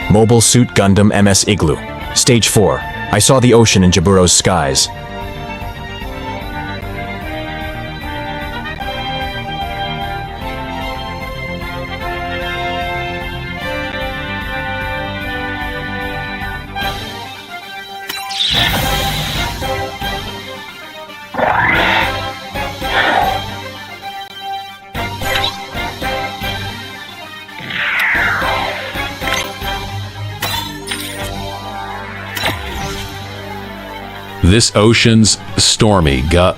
Mobile Suit Gundam MS Igloo. Stage 4. I saw the ocean in Jaburo's skies. This ocean's stormy gut.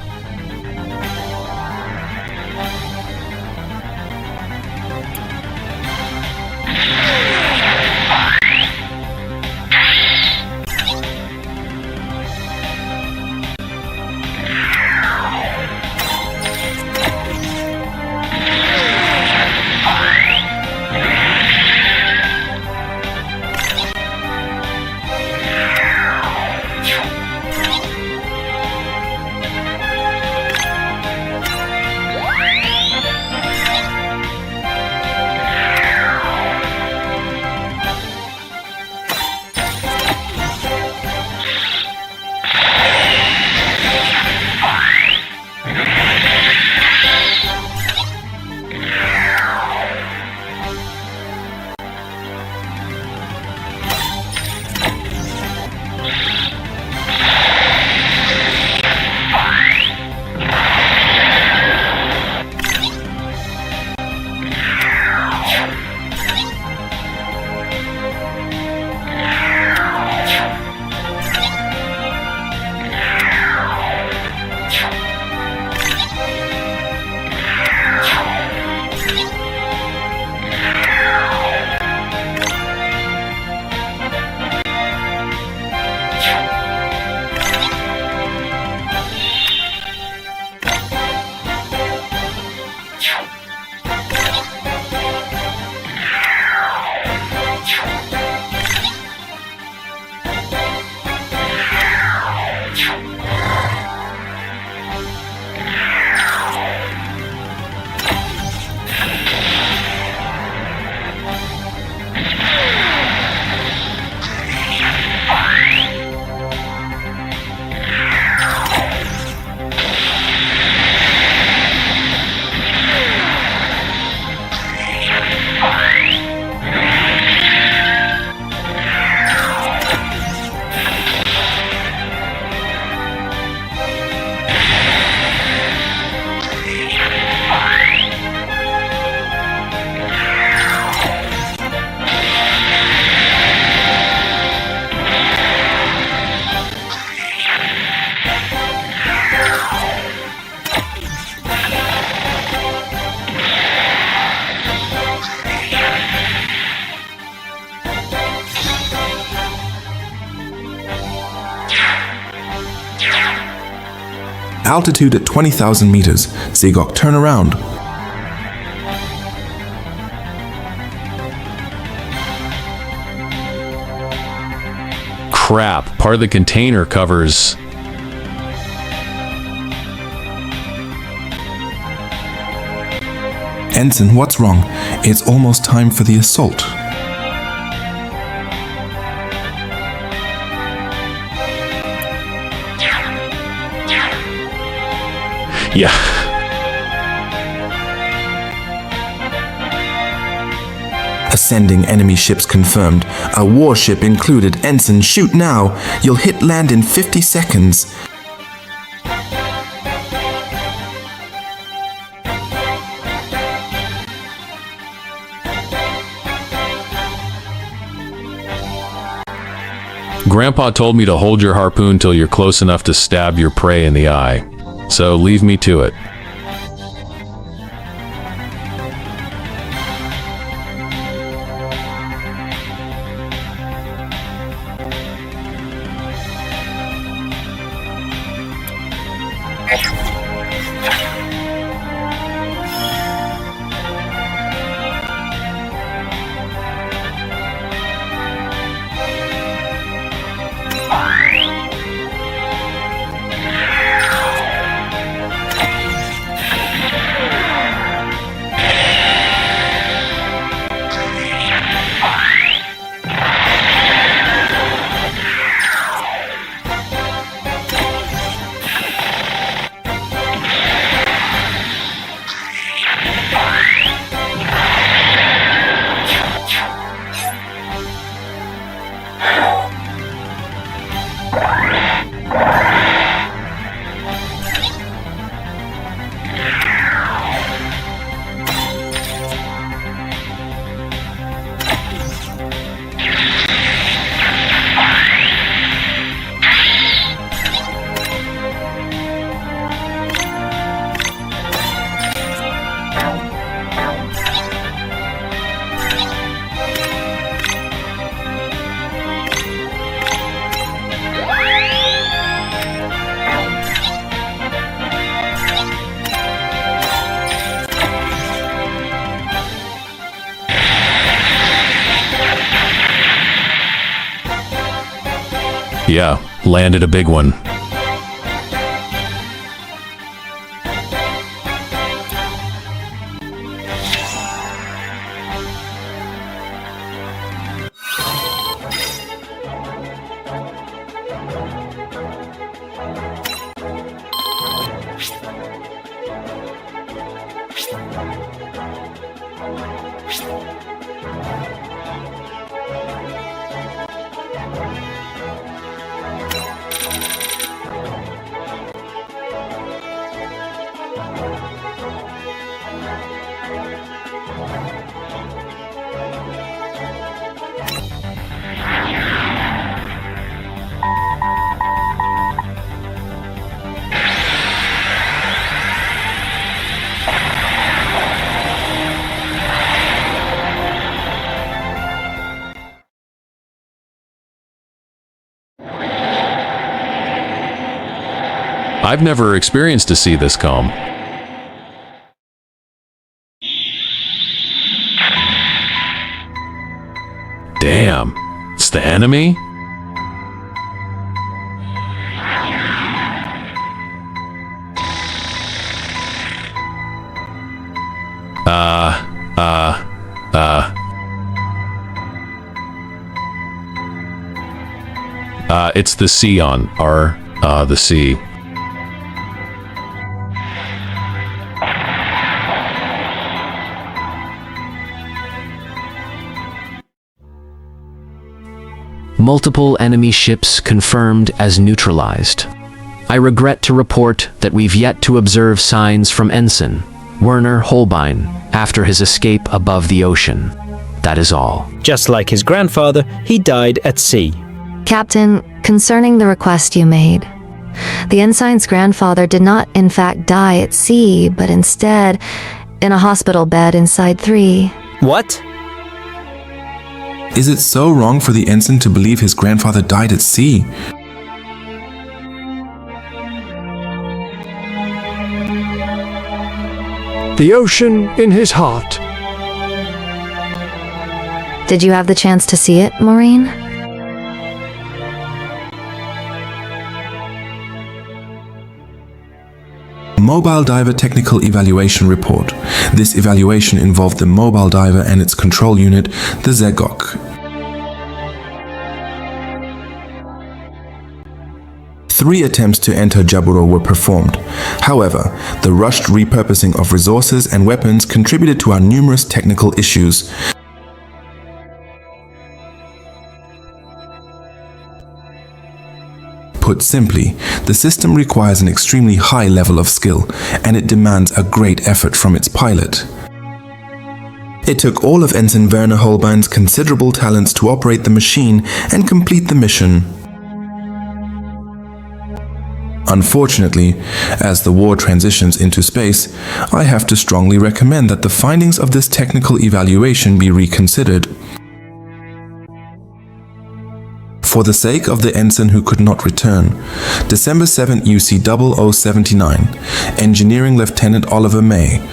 Altitude at 20,000 meters. Zegok, turn around. Crap, part of the container covers... Ensign, what's wrong? It's almost time for the assault. Yeah. Ascending enemy ships confirmed. A warship included. Ensign, shoot now. You'll hit land in 50 seconds. Grandpa told me to hold your harpoon till you're close enough to stab your prey in the eye. So leave me to it. Yeah, landed a big one. I've never experienced a sea this calm. Damn, it's the enemy? It's the sea on the sea. Multiple enemy ships confirmed as neutralized. I regret to report that we've yet to observe signs from Ensign Werner Holbein after his escape above the ocean. That is all. Just like his grandfather, he died at sea. Captain, concerning the request you made, the ensign's grandfather did not in fact die at sea, but instead in a hospital bed inside 3. What? Is it so wrong for the ensign to believe his grandfather died at sea? the ocean in his heart. Did you have the chance to see it, Maureen? Mobile Diver Technical Evaluation Report. This evaluation involved the mobile diver and its control unit, the ZEGOC. 3 attempts to enter Jaburo were performed. However, the rushed repurposing of resources and weapons contributed to our numerous technical issues. Put simply, the system requires an extremely high level of skill, and it demands a great effort from its pilot. It took all of Ensign Werner Holbein's considerable talents to operate the machine and complete the mission. Unfortunately, as the war transitions into space, I have to strongly recommend that the findings of this technical evaluation be reconsidered. For the sake of the ensign who could not return, December 7 UC 0079, Engineering Lieutenant Oliver May.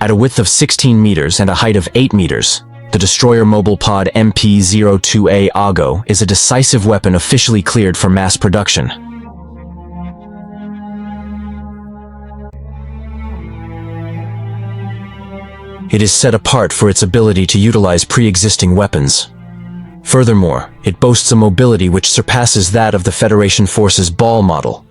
At a width of 16 meters and a height of 8 meters, the destroyer mobile pod MP-02A Ago is a decisive weapon officially cleared for mass production. It is set apart for its ability to utilize pre-existing weapons. Furthermore, it boasts a mobility which surpasses that of the Federation Force's Ball model.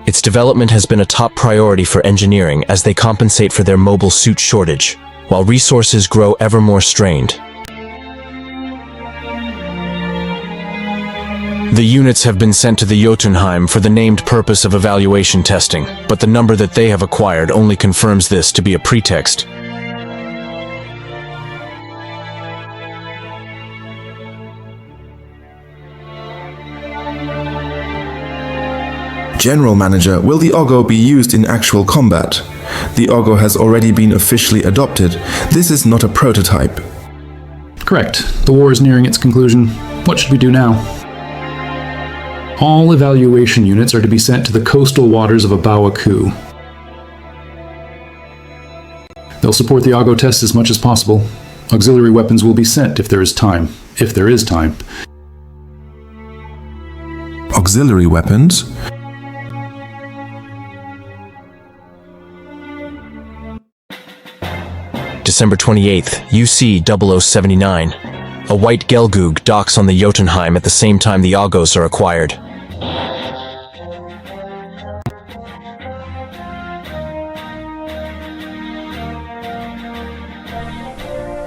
Its development has been a top priority for engineering as they compensate for their mobile suit shortage, while resources grow ever more strained. The units have been sent to the Jotunheim for the named purpose of evaluation testing, but the number that they have acquired only confirms this to be a pretext. General Manager, will the Ogo be used in actual combat? The Ogo has already been officially adopted. This is not a prototype. Correct. The war is nearing its conclusion. What should we do now? All evaluation units are to be sent to the coastal waters of Abawaku. They'll support the Ogo test as much as possible. Auxiliary weapons will be sent if there is time. If there is time. Auxiliary weapons? December 28th, UC 0079. A white Gelgoog docks on the Jotunheim at the same time the Agos are acquired.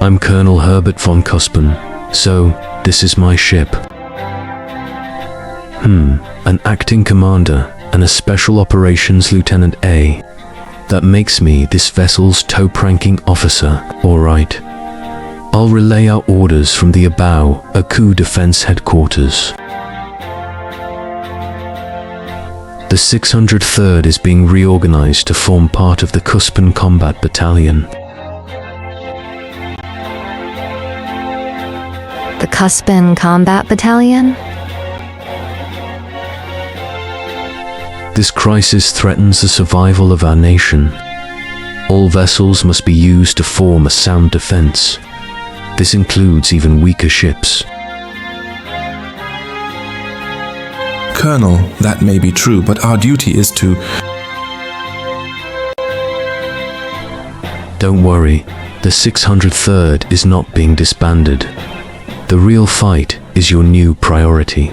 I'm Colonel Herbert von Cuspen, so this is my ship. An acting commander and a special operations Lieutenant A. That makes me this vessel's top-ranking officer, alright. I'll relay our orders from the Aku Defense Headquarters. The 603rd is being reorganized to form part of the Cuspen Combat Battalion. The Cuspen Combat Battalion? This crisis threatens the survival of our nation. All vessels must be used to form a sound defense. This includes even weaker ships. Colonel, that may be true, but our duty is to... Don't worry, the 603rd is not being disbanded. The real fight is your new priority.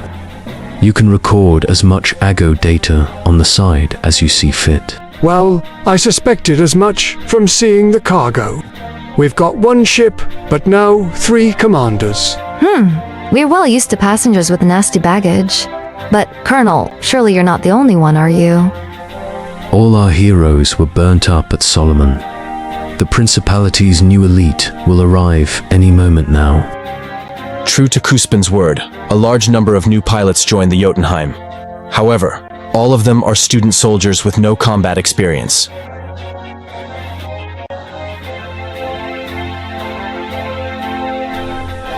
You can record as much AGO data on the side as you see fit. Well, I suspected as much from seeing the cargo. We've got one ship, but now 3 commanders. We're well used to passengers with nasty baggage. But, Colonel, surely you're not the only one, are you? All our heroes were burnt up at Solomon. The Principality's new elite will arrive any moment now. True to Kuspin's word, a large number of new pilots joined the Jotunheim. However, all of them are student soldiers with no combat experience.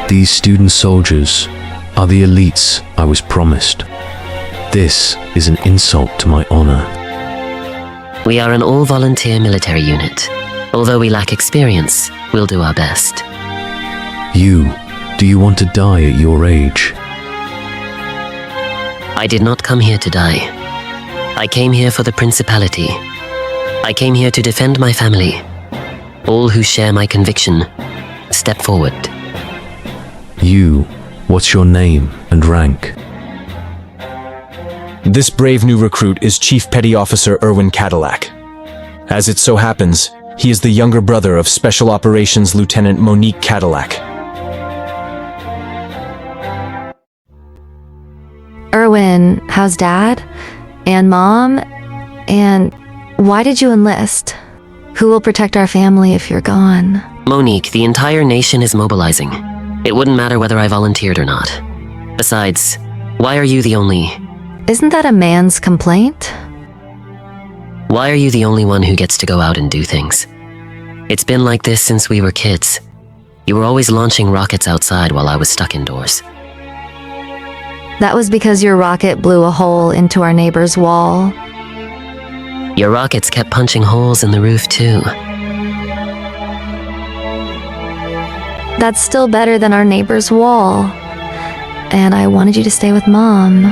These student soldiers are the elites I was promised. This is an insult to my honor. We are an all-volunteer military unit. Although we lack experience, we'll do our best. Do you want to die at your age? I did not come here to die. I came here for the Principality. I came here to defend my family. All who share my conviction, step forward. What's your name and rank? This brave new recruit is Chief Petty Officer Erwin Cadillac. As it so happens, he is the younger brother of Special Operations Lieutenant Monique Cadillac. Erwin, how's Dad? And Mom? And why did you enlist? Who will protect our family if you're gone? Monique, the entire nation is mobilizing. It wouldn't matter whether I volunteered or not. Besides, why are you the only... Isn't that a man's complaint? Why are you the only one who gets to go out and do things? It's been like this since we were kids. You were always launching rockets outside while I was stuck indoors. That was because your rocket blew a hole into our neighbor's wall. Your rockets kept punching holes in the roof too. That's still better than our neighbor's wall. And I wanted you to stay with Mom.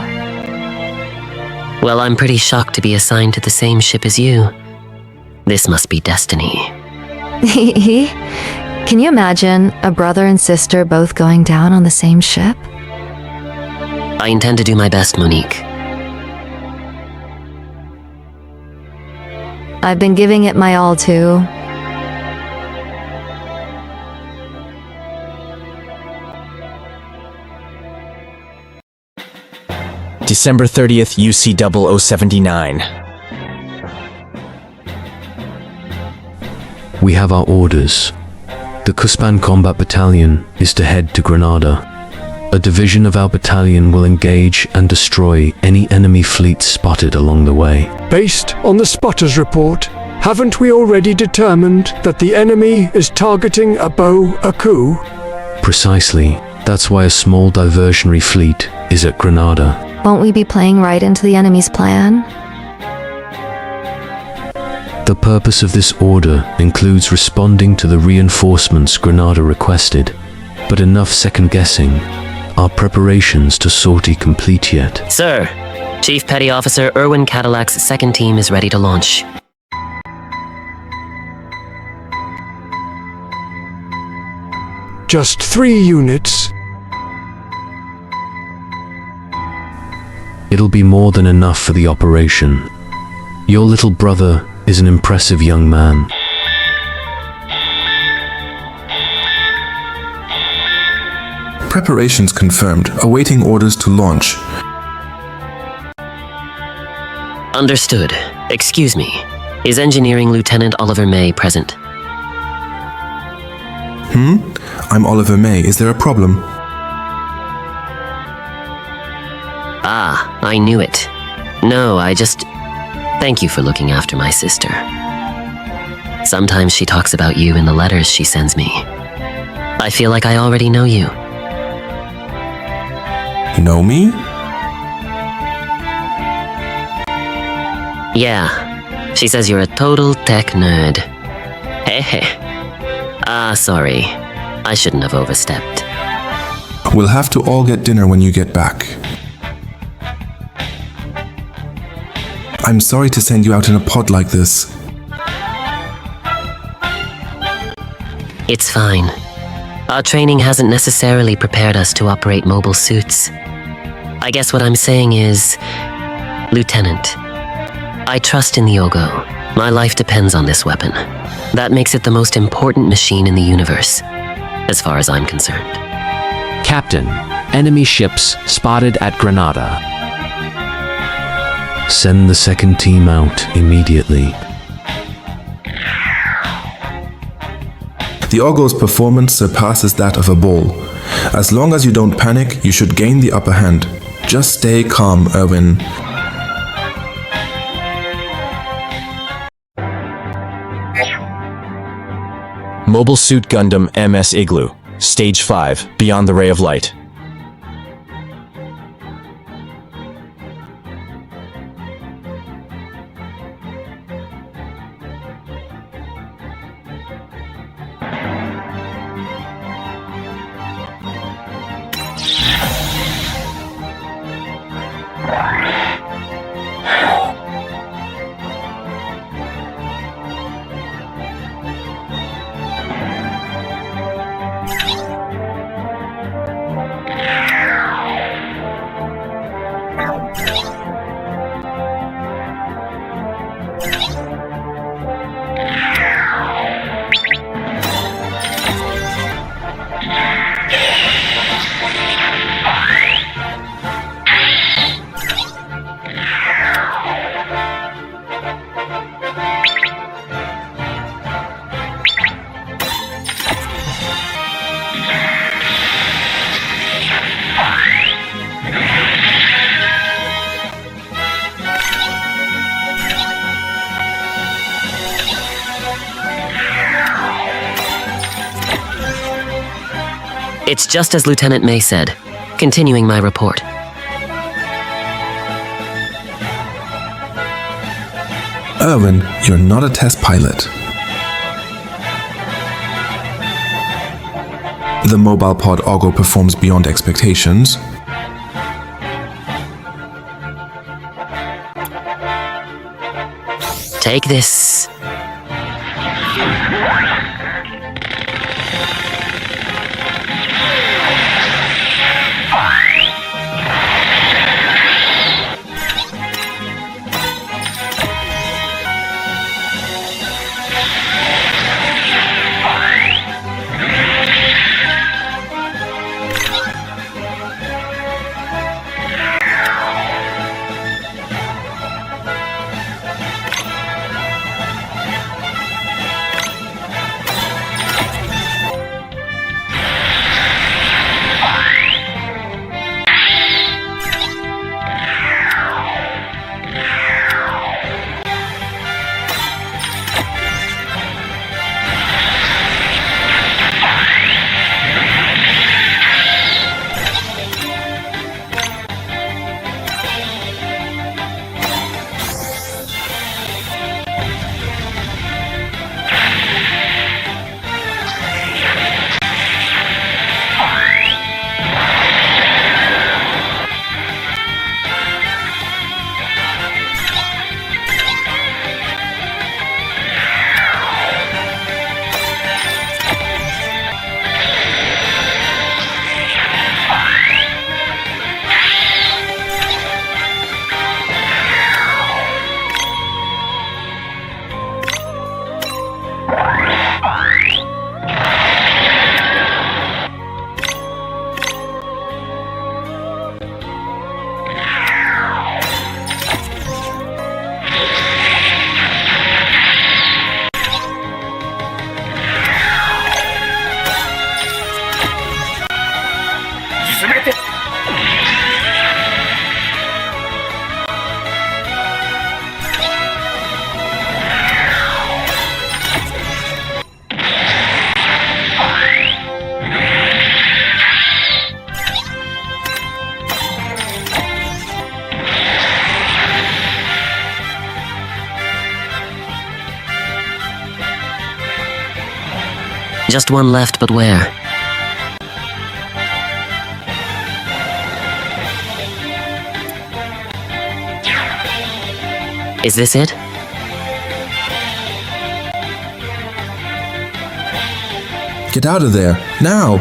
Well, I'm pretty shocked to be assigned to the same ship as you. This must be destiny. Can you imagine a brother and sister both going down on the same ship? I intend to do my best, Monique. I've been giving it my all too. December 30th, UC 0079. We have our orders. The Kuspan Combat Battalion is to head to Granada. A division of our battalion will engage and destroy any enemy fleet spotted along the way. Based on the spotter's report, haven't we already determined that the enemy is targeting Abo Aku? Precisely. That's why a small diversionary fleet is at Granada. Won't we be playing right into the enemy's plan? The purpose of this order includes responding to the reinforcements Granada requested, but enough second-guessing. Are preparations to sortie complete yet? Sir, Chief Petty Officer Erwin Cadillac's second team is ready to launch. Just 3 units. It'll be more than enough for the operation. Your little brother is an impressive young man. Preparations confirmed, awaiting orders to launch. Understood. Excuse me. Is Engineering Lieutenant Oliver May present? I'm Oliver May. Is there a problem? Ah, I knew it. No, I just... Thank you for looking after my sister. Sometimes she talks about you in the letters she sends me. I feel like I already know you. Know me? Yeah. She says you're a total tech nerd. Hey. Ah, sorry. I shouldn't have overstepped. We'll have to all get dinner when you get back. I'm sorry to send you out in a pod like this. It's fine. Our training hasn't necessarily prepared us to operate mobile suits. I guess what I'm saying is, Lieutenant, I trust in the Ogo. My life depends on this weapon. That makes it the most important machine in the universe, as far as I'm concerned. Captain, enemy ships spotted at Granada. Send the second team out immediately. The Ogo's performance surpasses that of a ball. As long as you don't panic, you should gain the upper hand. Just stay calm, Erwin. Mobile Suit Gundam MS Igloo, Stage 5, Beyond the Ray of Light. It's just as Lieutenant May said. Continuing my report. Erwin, you're not a test pilot. The mobile pod Ogo performs beyond expectations. Take this. Just one left, but where? Is this it? Get out of there, now!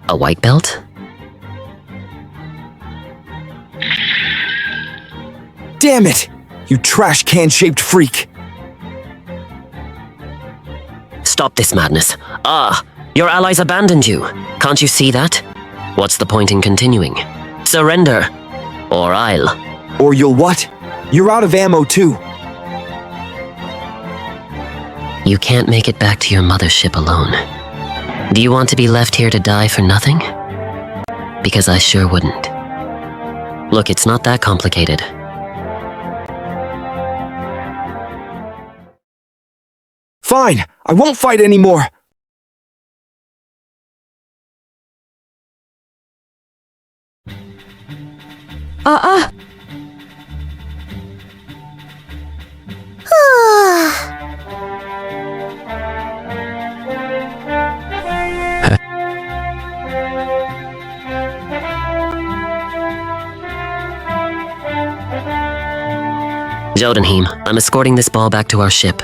A white belt? Damn it! You trash can-shaped freak! Stop this madness. Your allies abandoned you. Can't you see that? What's the point in continuing? Surrender. Or I'll. Or you'll what? You're out of ammo too. You can't make it back to your mothership alone. Do you want to be left here to die for nothing? Because I sure wouldn't. Look, it's not that complicated. Fine, I won't fight anymore. Jotunheim, I'm escorting this ball back to our ship.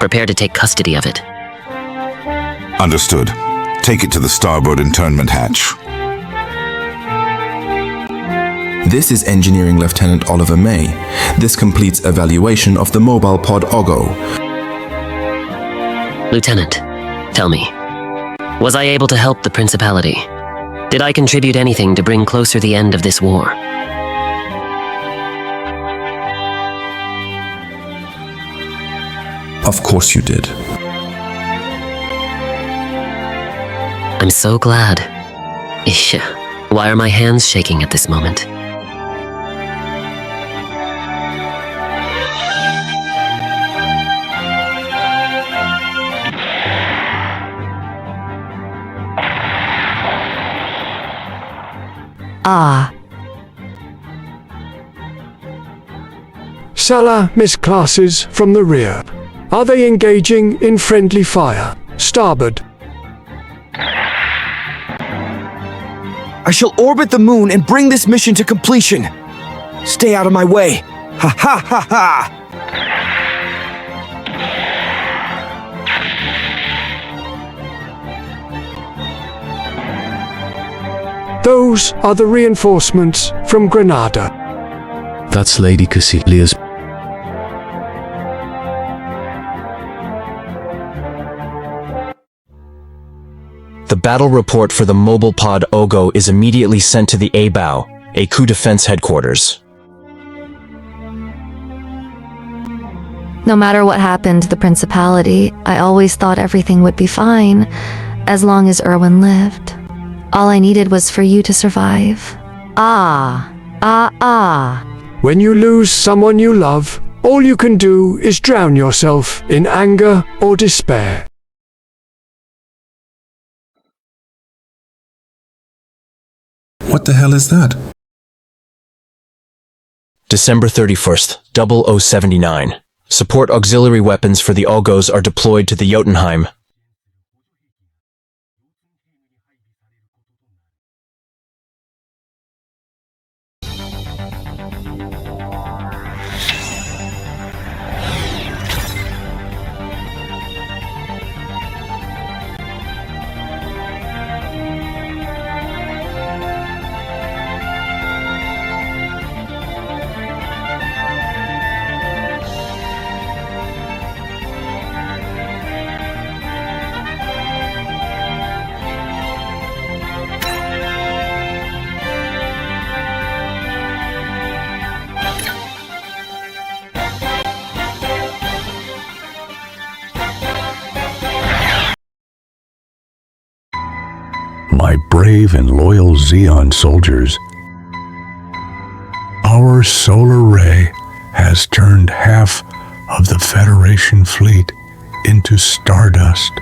Prepare to take custody of it. Understood. Take it to the starboard internment hatch. This is Engineering Lieutenant Oliver May. This completes evaluation of the mobile pod Ogo. Lieutenant, tell me, was I able to help the Principality? Did I contribute anything to bring closer the end of this war? Of course you did. I'm so glad. Ish, why are my hands shaking at this moment? Salah misclasses from the rear. Are they engaging in friendly fire? Starboard. I shall orbit the moon and bring this mission to completion. Stay out of my way. Ha ha ha ha! Those are the reinforcements from Granada. That's Lady Cassilia's. The battle report for the mobile pod Ogo is immediately sent to the A-Bow, a coup defense headquarters. No matter what happened to the Principality, I always thought everything would be fine, as long as Erwin lived. All I needed was for you to survive. When you lose someone you love, all you can do is drown yourself in anger or despair. What the hell is that? December 31st, 0079. Support auxiliary weapons for the Ogos are deployed to the Jotunheim. My brave and loyal Zeon soldiers, Your solar ray has turned half of the Federation fleet into stardust.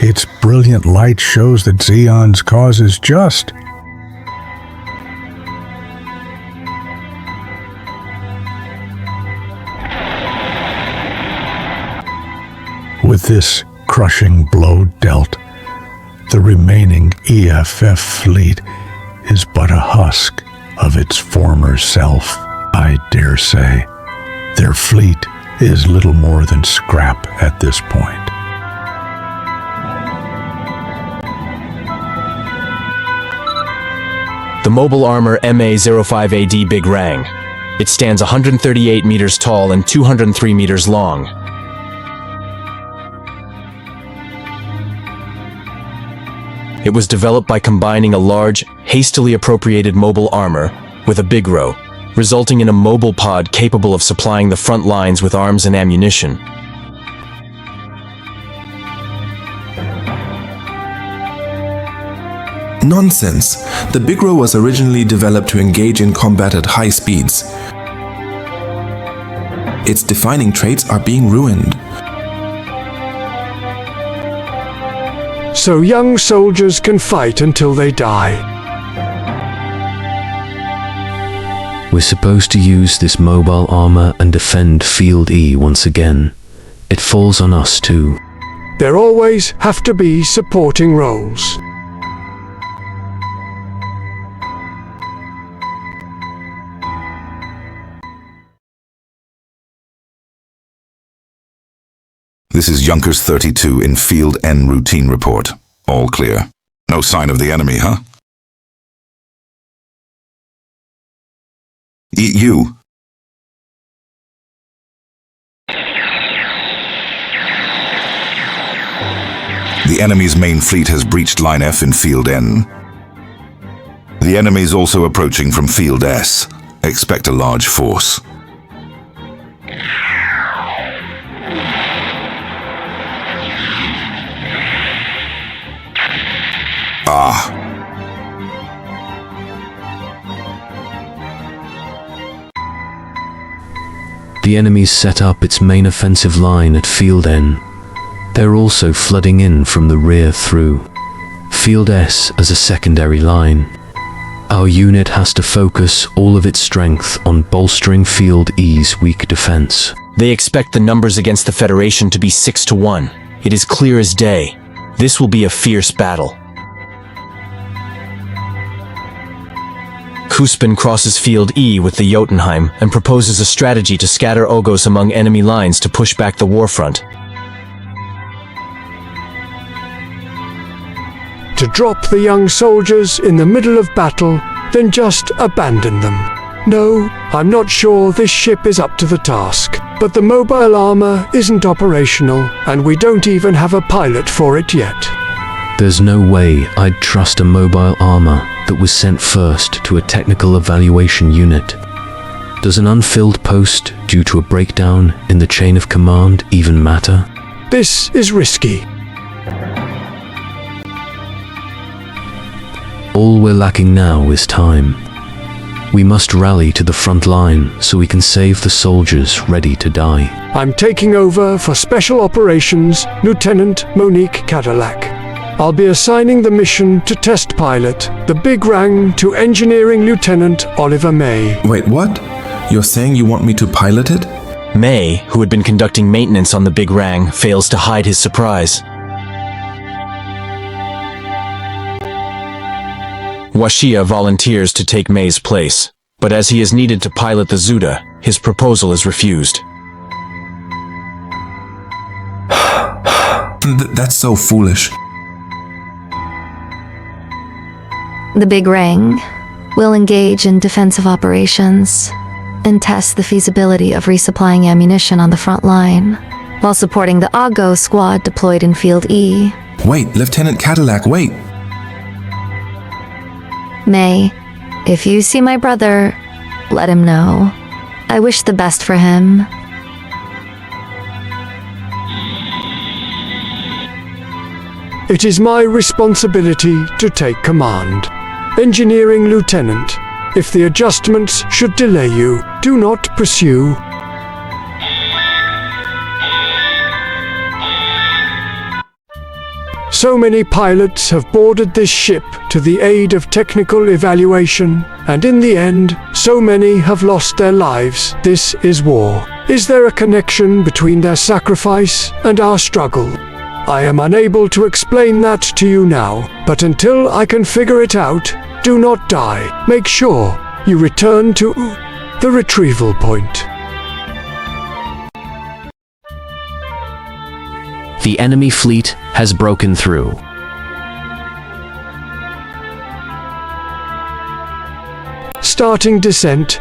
Its brilliant light shows that Zeon's cause is just. With this crushing blow dealt, the remaining EFF fleet is but a husk of its former self. I dare say their fleet is little more than scrap at this point. The mobile armor MA-05AD Big Rang. It stands 138 meters tall and 203 meters long. It was developed by combining a large, hastily appropriated mobile armor with a big row, resulting in a mobile pod capable of supplying the front lines with arms and ammunition. Nonsense! The Big Row was originally developed to engage in combat at high speeds. Its defining traits are being ruined. So young soldiers can fight until they die. We're supposed to use this mobile armor and defend Field E once again. It falls on us too. There always have to be supporting roles. This is Junkers 32 in Field N routine report. All clear. No sign of the enemy, huh? You. The enemy's main fleet has breached Line F in Field N. The enemy's also approaching from Field S. Expect a large force. The enemy's set up its main offensive line at Field N. They're also flooding in from the rear through Field S as a secondary line. Our unit has to focus all of its strength on bolstering Field E's weak defense. They expect the numbers against the Federation to be 6-1. It is clear as day. This will be a fierce battle. Kuspin crosses Field E with the Jotunheim and proposes a strategy to scatter Ogos among enemy lines to push back the war front. To drop the young soldiers in the middle of battle, then just abandon them. No, I'm not sure this ship is up to the task, but the mobile armor isn't operational, and we don't even have a pilot for it yet. There's no way I'd trust a mobile armor that was sent first to a technical evaluation unit. Does an unfilled post due to a breakdown in the chain of command even matter? This is risky. All we're lacking now is time. We must rally to the front line so we can save the soldiers ready to die. I'm taking over for Special Operations Lieutenant Monique Cadillac. I'll be assigning the mission to Test Pilot, the Big Rang, to Engineering Lieutenant Oliver May. Wait, what? You're saying you want me to pilot it? May, who had been conducting maintenance on the Big Rang, fails to hide his surprise. Washia volunteers to take May's place, but as he is needed to pilot the Zuda, his proposal is refused. That's so foolish. The Big Rang will engage in defensive operations and test the feasibility of resupplying ammunition on the front line, while supporting the Ago squad deployed in Field E. Wait, Lieutenant Cadillac, wait! May, if you see my brother, let him know. I wish the best for him. It is my responsibility to take command. Engineering Lieutenant. If the adjustments should delay you, do not pursue. So many pilots have boarded this ship to the aid of technical evaluation, and in the end, so many have lost their lives. This is war. Is there a connection between their sacrifice and our struggle? I am unable to explain that to you now, but until I can figure it out, do not die. Make sure you return to the retrieval point. The enemy fleet has broken through. Starting descent.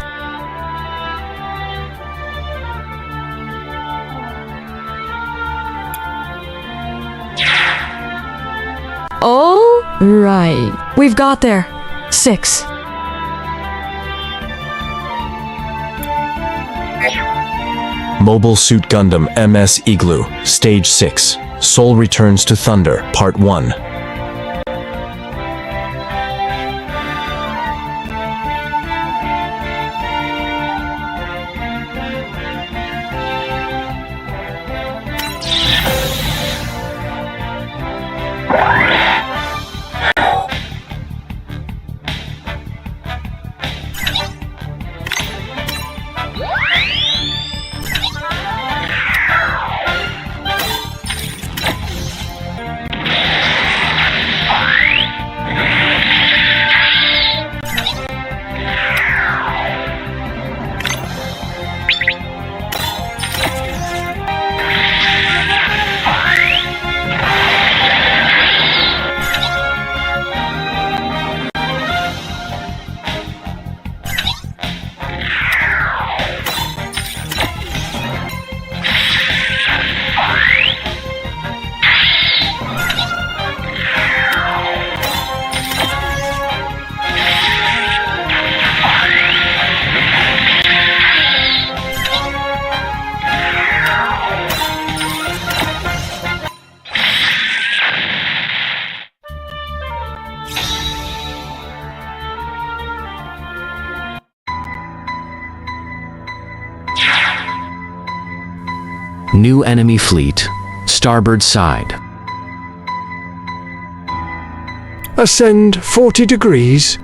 All right. We've got there. 6. Mobile Suit Gundam MS Igloo, Stage 6. Soul Returns to Thunder, Part 1. New enemy fleet, starboard side. Ascend 40 degrees.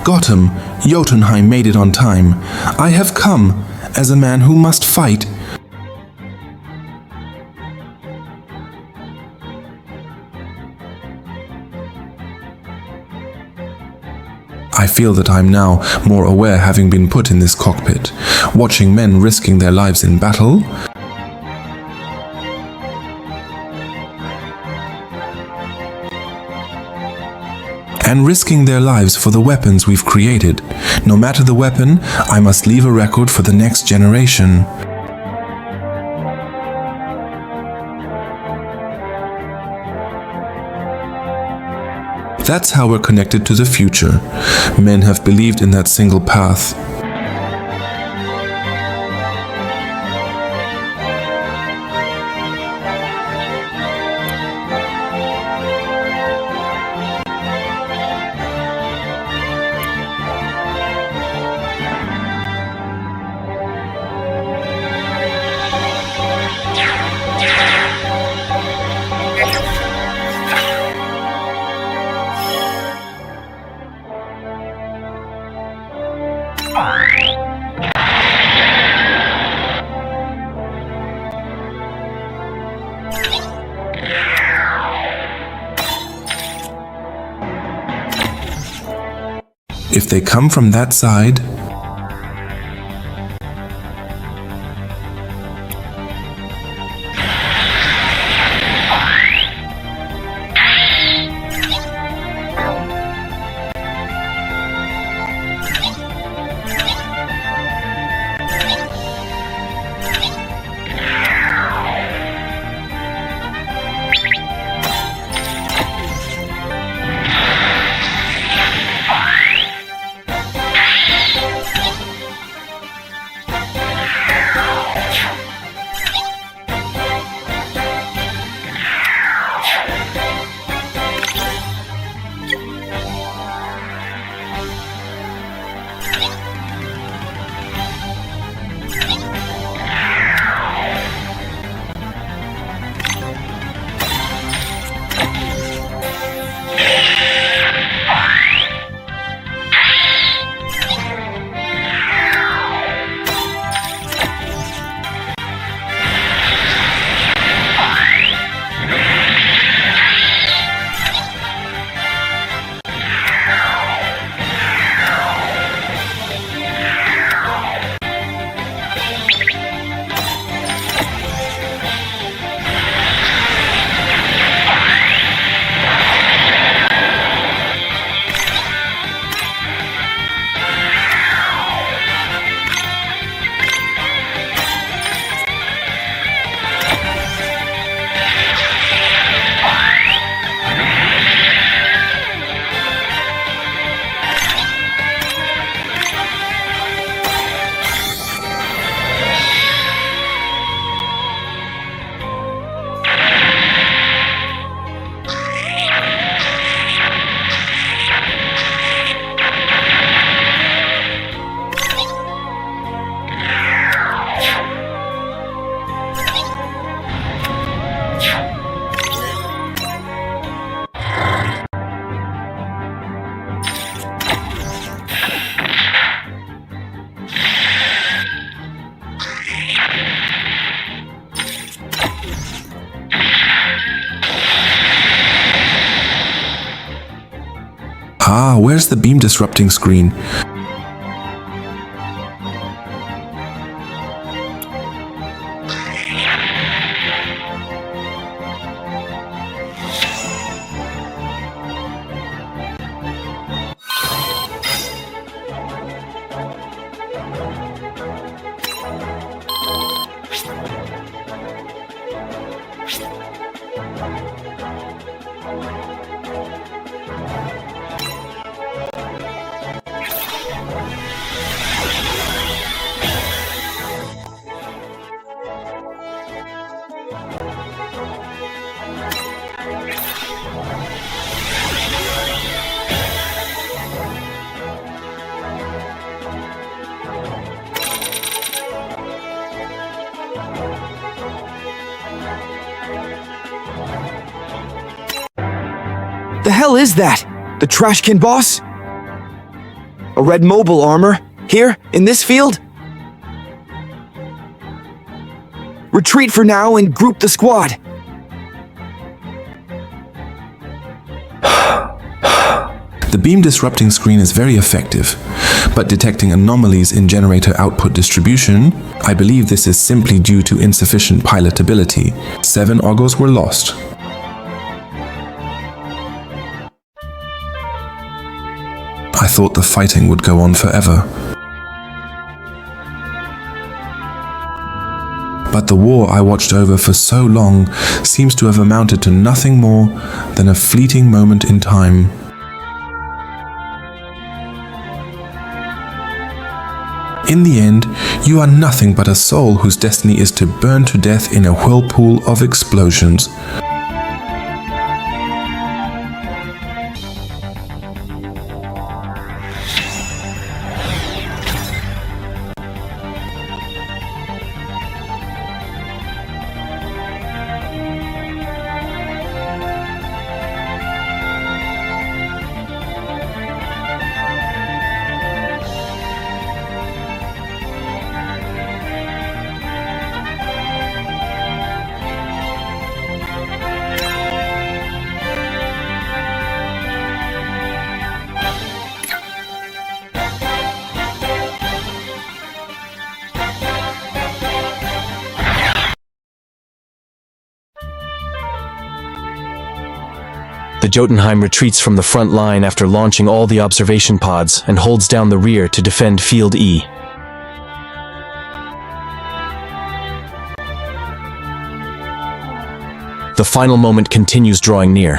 Gotham, Jotunheim made it on time. I have come as a man who must fight. I feel that I'm now more aware, having been put in this cockpit, watching men risking their lives in battle. And risking their lives for the weapons we've created. No matter the weapon, I must leave a record for the next generation. That's how we're connected to the future. Men have believed in that single path. If they come from that side, Where's the beam disrupting screen? The hell is that? The trash can boss? A red mobile armor? Here, in this field? Retreat for now and group the squad. The beam disrupting screen is very effective, but detecting anomalies in generator output distribution, I believe this is simply due to insufficient pilotability. 7 augurs were lost. I thought the fighting would go on forever. But the war I watched over for so long seems to have amounted to nothing more than a fleeting moment in time. In the end, you are nothing but a soul whose destiny is to burn to death in a whirlpool of explosions. The Jotunheim retreats from the front line after launching all the observation pods and holds down the rear to defend Field E. The final moment continues drawing near.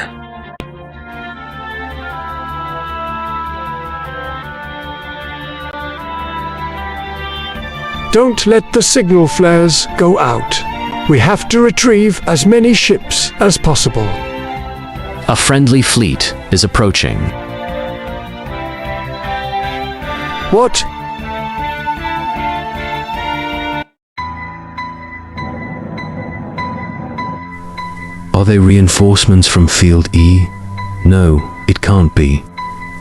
Don't let the signal flares go out. We have to retrieve as many ships as possible. A friendly fleet is approaching. What? Are they reinforcements from Field E? No, it can't be.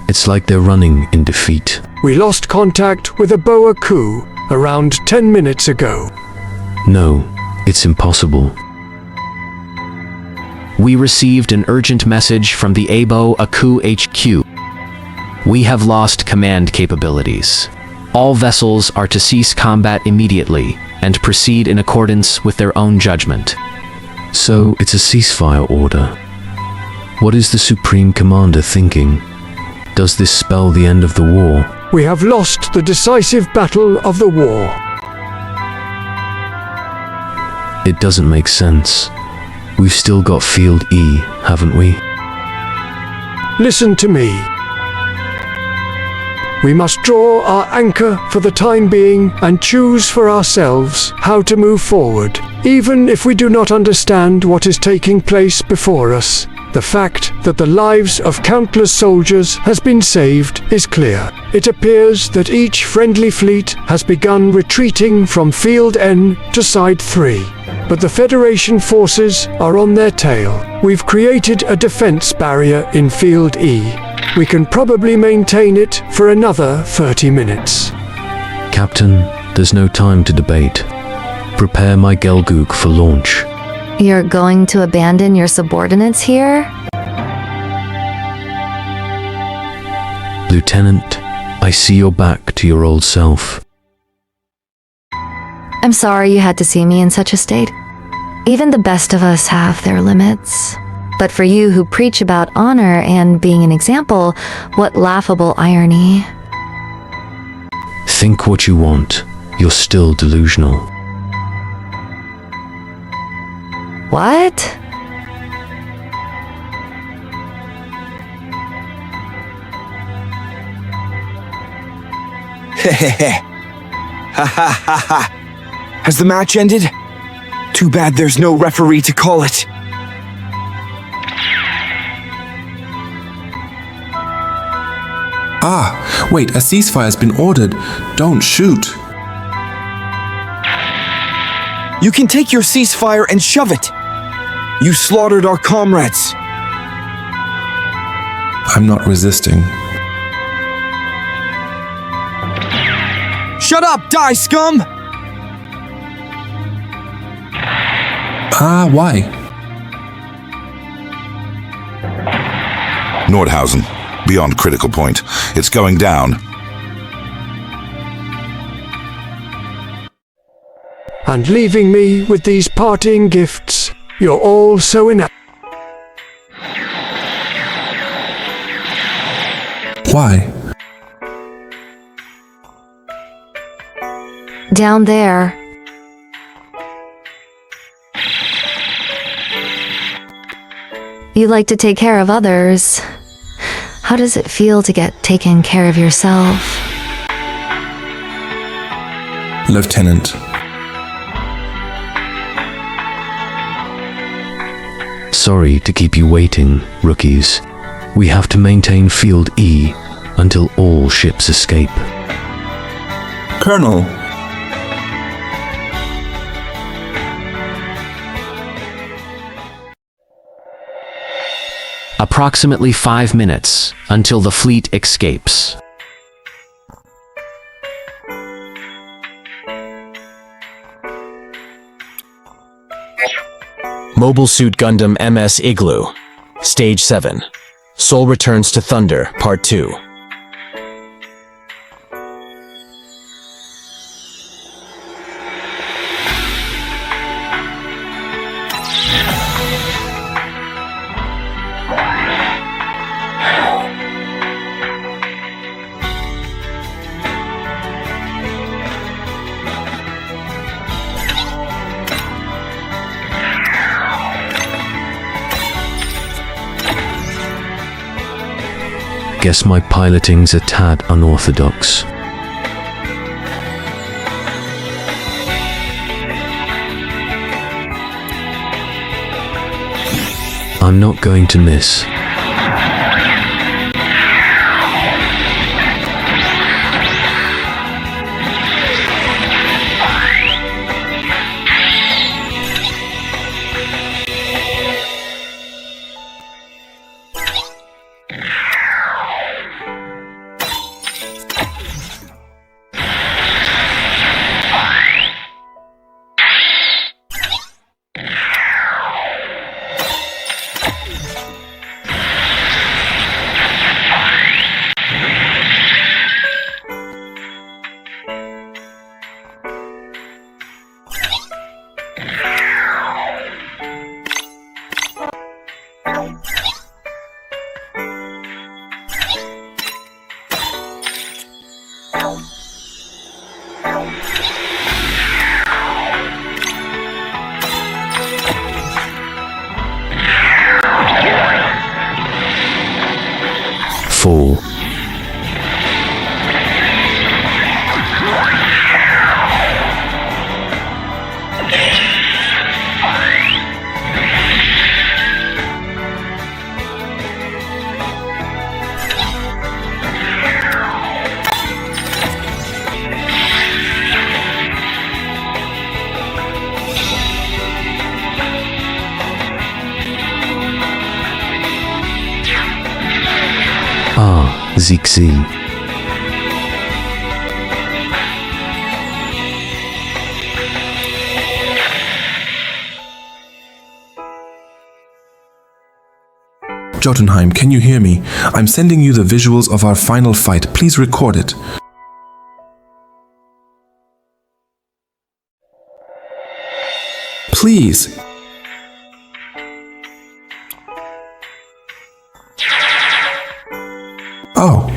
It's like they're running in defeat. We lost contact with a Boa coup around 10 minutes ago. No, it's impossible. We received an urgent message from the Abo Aku HQ. We have lost command capabilities. All vessels are to cease combat immediately and proceed in accordance with their own judgment. So it's a ceasefire order. What is the Supreme Commander thinking? Does this spell the end of the war? We have lost the decisive battle of the war. It doesn't make sense. We've still got Field E, haven't we? Listen to me. We must draw our anchor for the time being and choose for ourselves how to move forward. Even if we do not understand what is taking place before us, the fact that the lives of countless soldiers has been saved is clear. It appears that each friendly fleet has begun retreating from Field N to Side 3. But the Federation forces are on their tail. We've created a defense barrier in Field E. We can probably maintain it for another 30 minutes. Captain, there's no time to debate. Prepare my Gelgoog for launch. You're going to abandon your subordinates here? Lieutenant, I see you're back to your old self. I'm sorry you had to see me in such a state. Even the best of us have their limits. But for you who preach about honor and being an example, what laughable irony. Think what you want. You're still delusional. What? Hehehe. Ha ha ha ha. Has the match ended? Too bad there's no referee to call it. Ah, wait, a ceasefire's been ordered. Don't shoot. You can take your ceasefire and shove it. You slaughtered our comrades. I'm not resisting. Shut up, die scum! Ah, why? Nordhausen, beyond critical point. It's going down. And leaving me with these parting gifts. You're all so inept. Why? Down there. You like to take care of others. How does it feel to get taken care of yourself? Lieutenant. Sorry to keep you waiting, rookies. We have to maintain Field E until all ships escape. Colonel. Approximately 5 minutes until the fleet escapes. Mobile Suit Gundam MS Igloo. Stage 7. Soul Returns to Thunder, Part 2. Guess my piloting's a tad unorthodox. I'm not going to miss. Fall. Ah, Zixi. Jotunheim, can you hear me? I'm sending you the visuals of our final fight. Please record it. Please. Oh.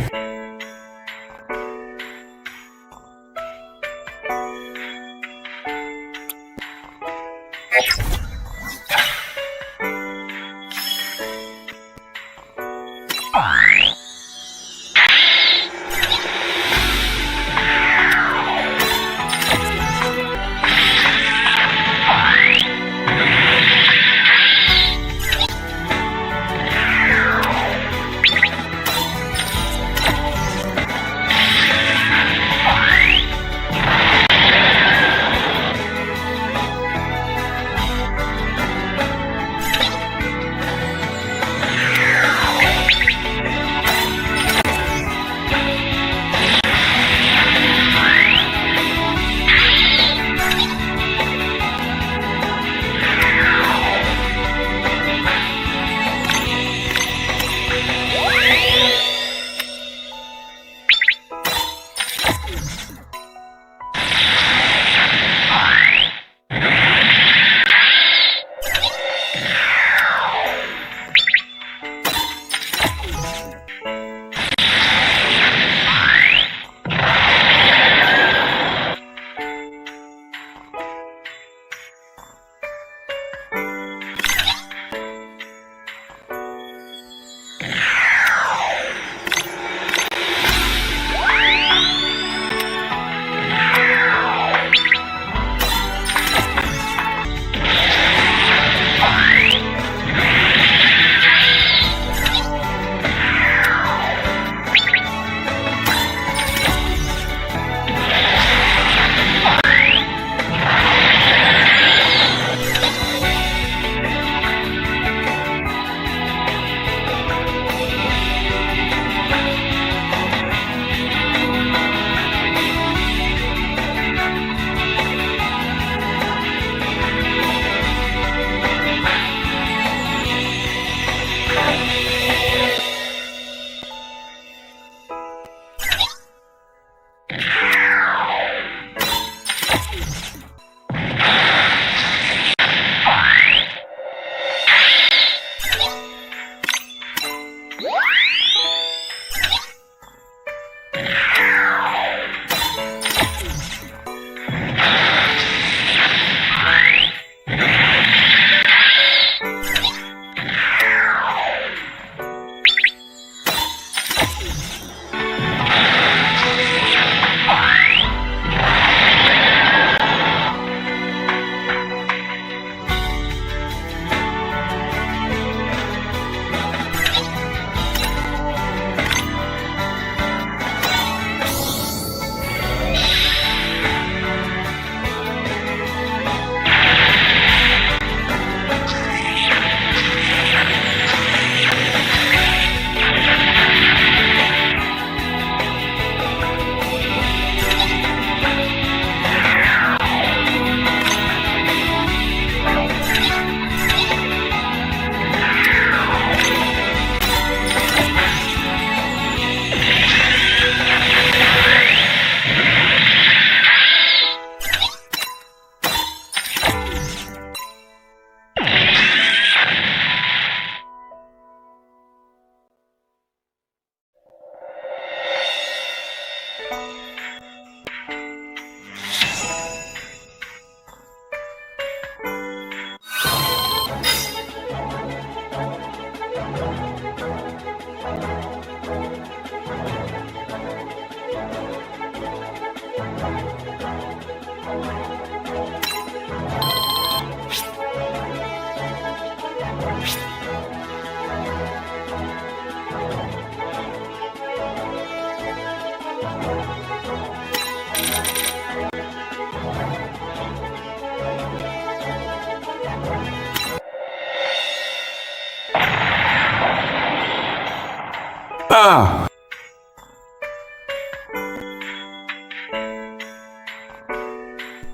Ah!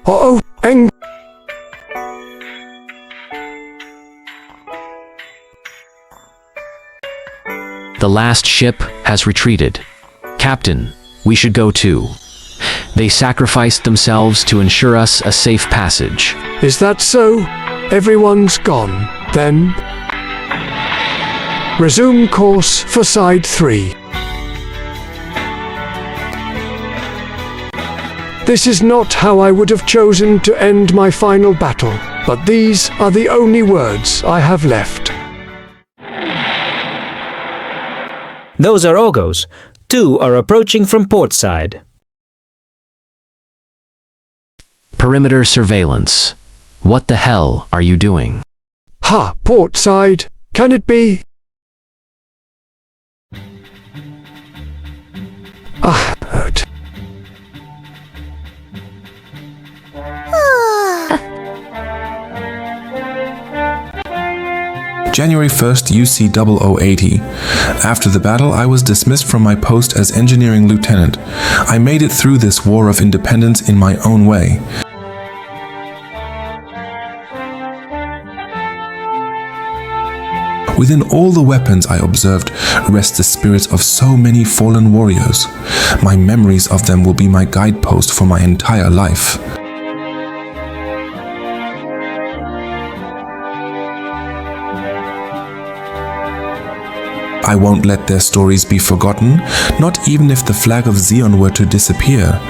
Uh-oh, and... The last ship has retreated. Captain, we should go too. They sacrificed themselves to ensure us a safe passage. Is that so? Everyone's gone, then? Resume course for side 3. This is not how I would have chosen to end my final battle, but these are the only words I have left. Those are Ogos. 2 are approaching from port side. Perimeter surveillance. What the hell are you doing? Ha, port side. Can it be? Hurt. January 1st, UC 0080. After the battle, I was dismissed from my post as engineering lieutenant. I made it through this war of independence in my own way. Within all the weapons I observed rest the spirits of so many fallen warriors. My memories of them will be my guidepost for my entire life. I won't let their stories be forgotten, not even if the flag of Xeon were to disappear.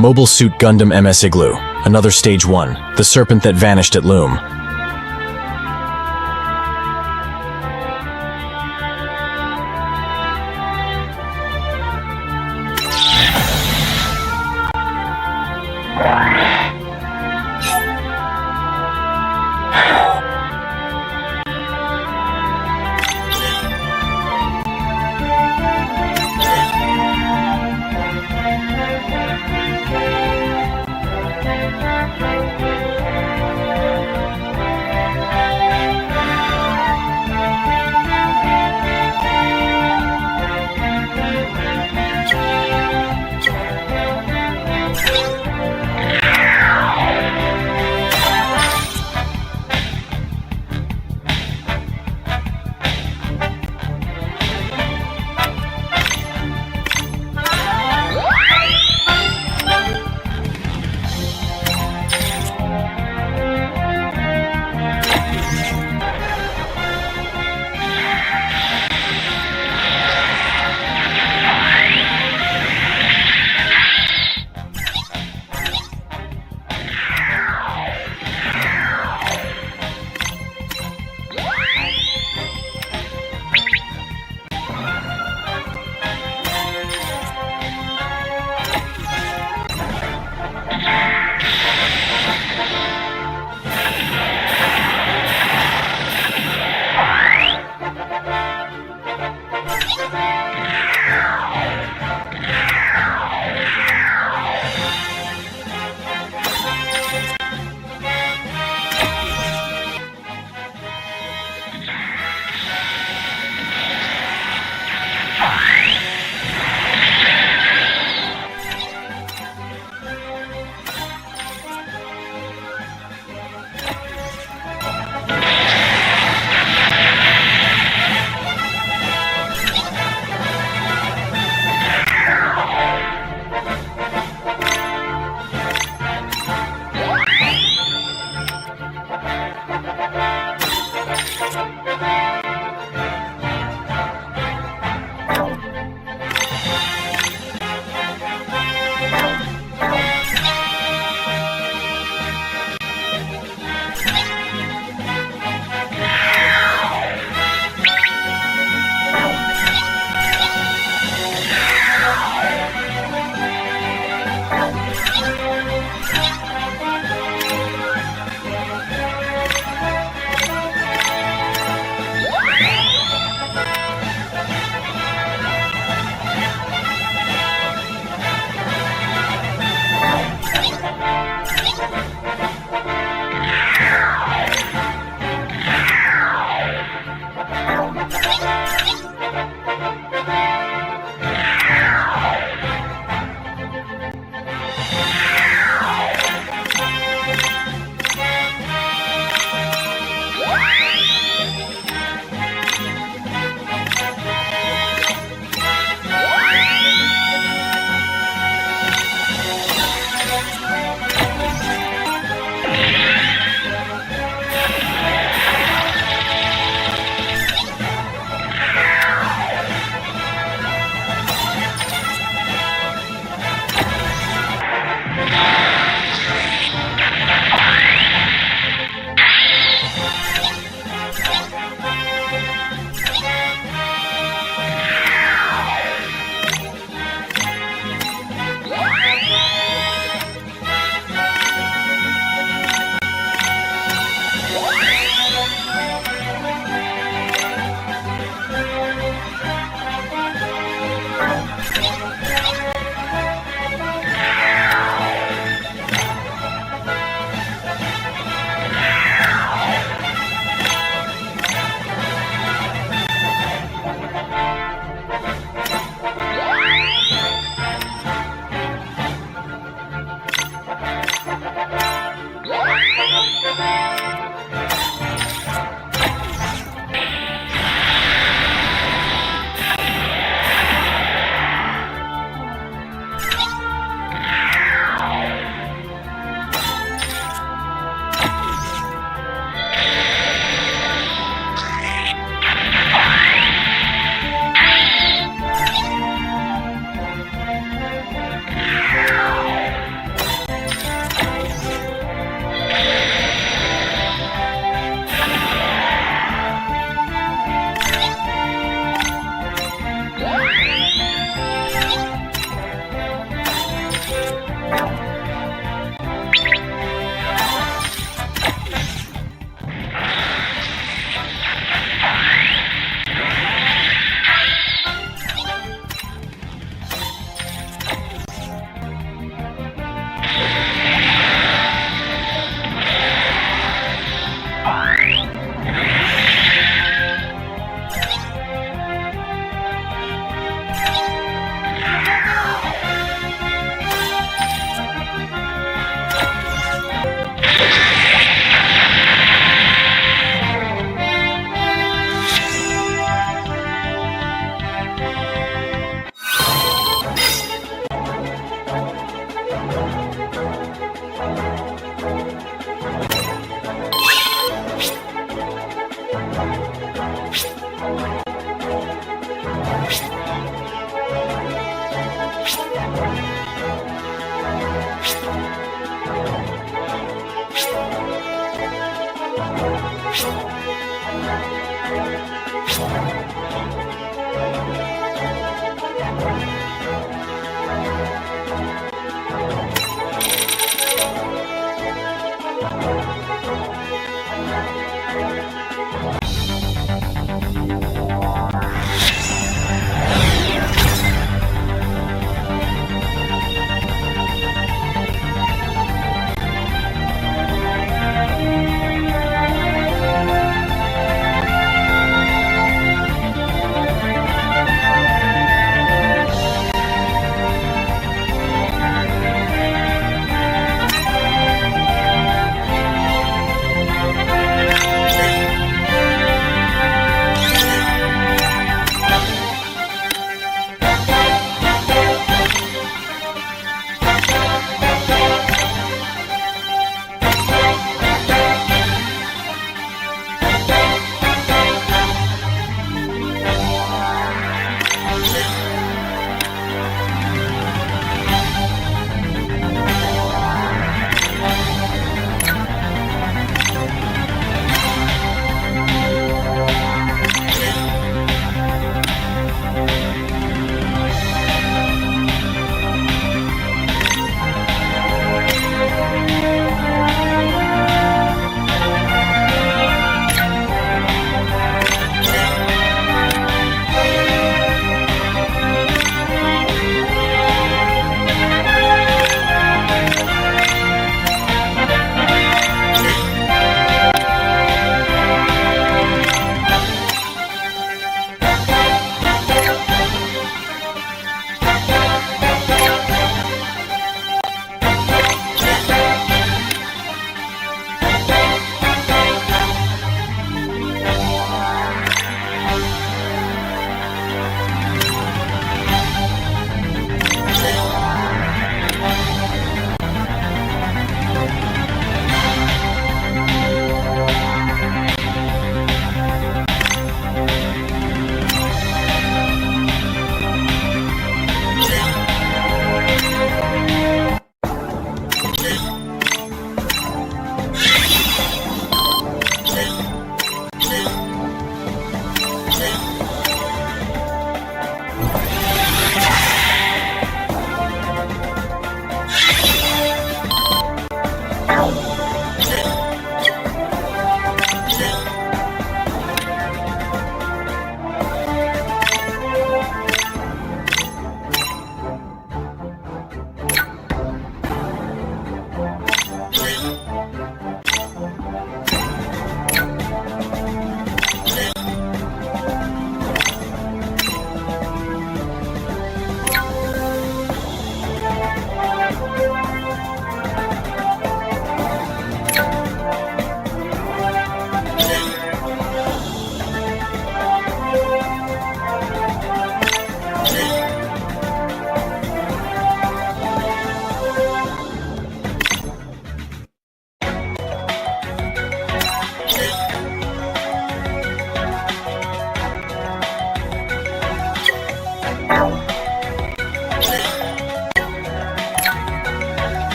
Mobile Suit Gundam MS Igloo. Another Stage 1. The serpent that vanished at Loom.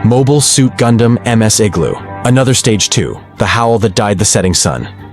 Mobile Suit Gundam MS Igloo. Another Stage 2, The Howl That Died the Setting Sun.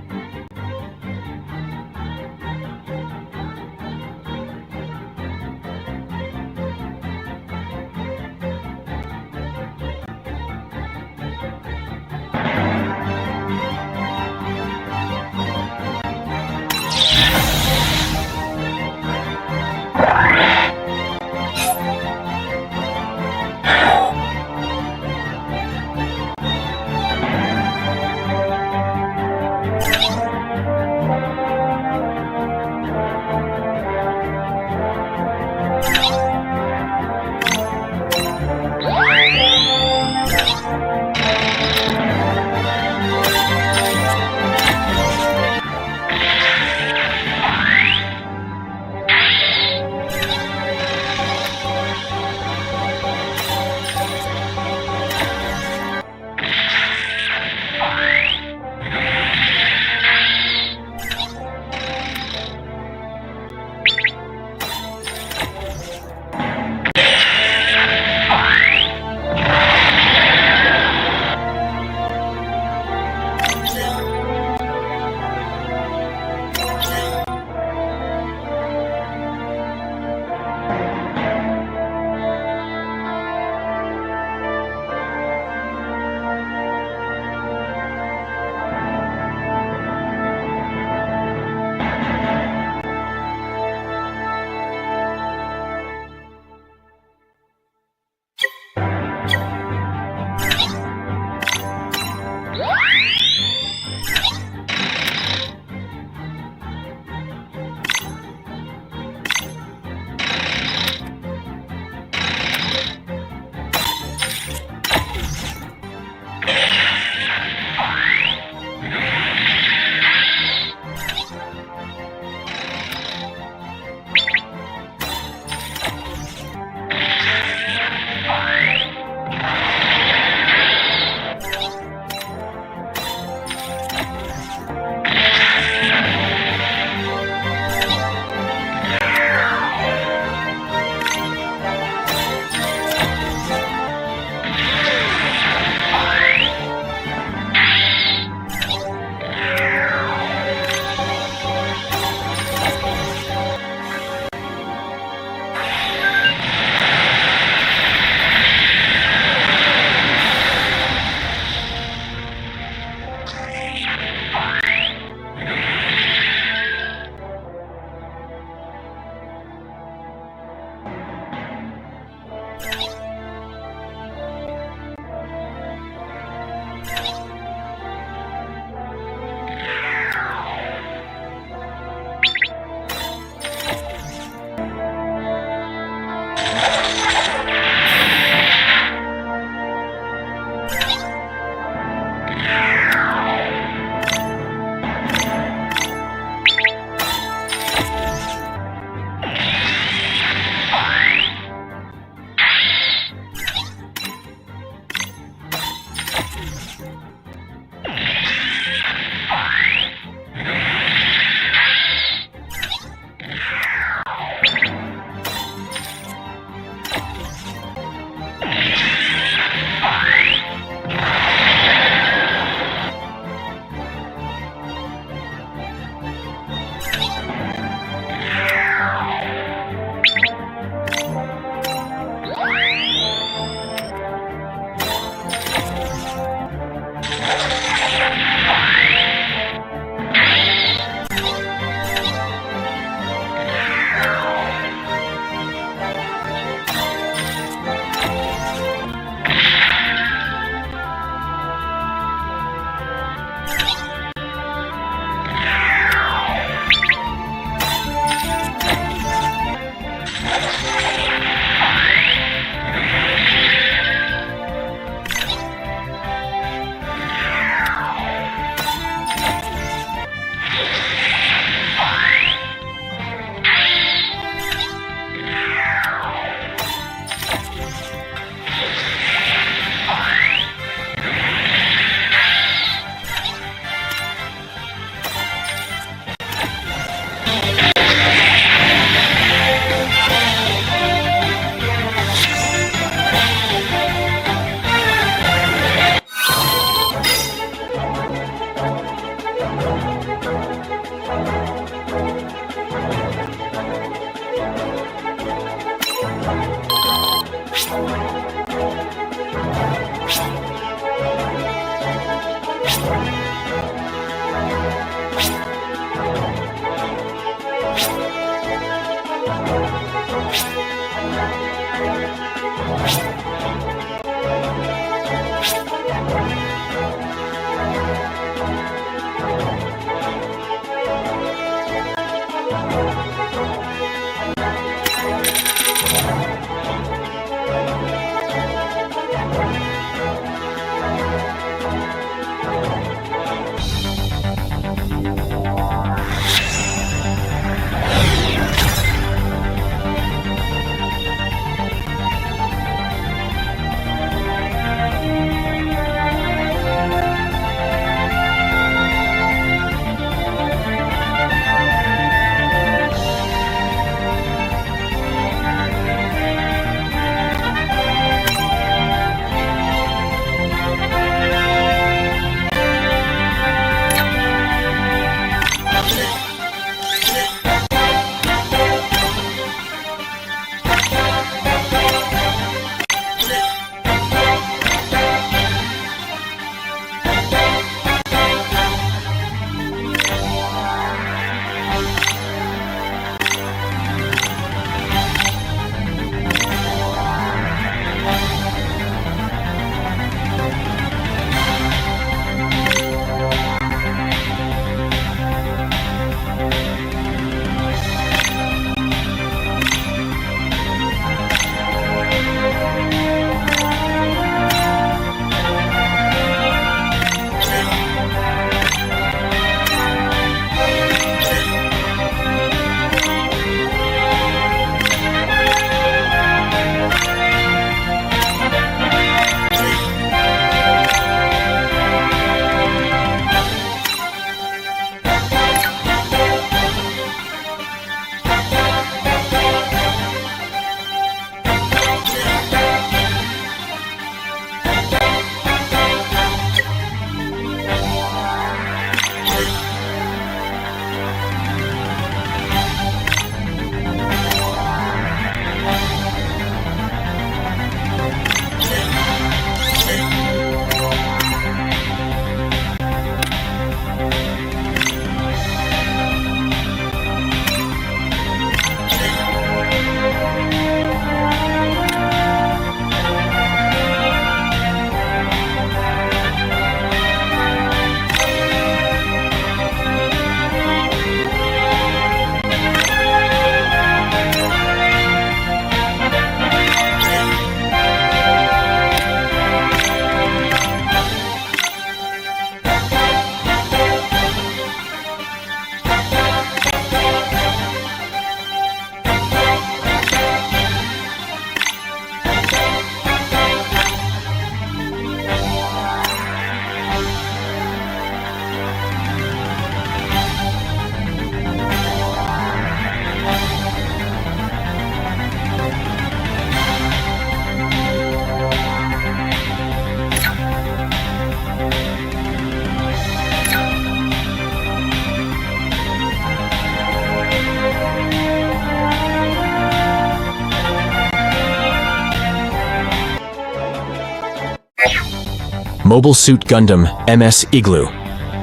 Mobile Suit Gundam MS Igloo.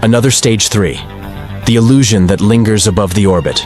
Another Stage 3. The illusion that lingers above the orbit.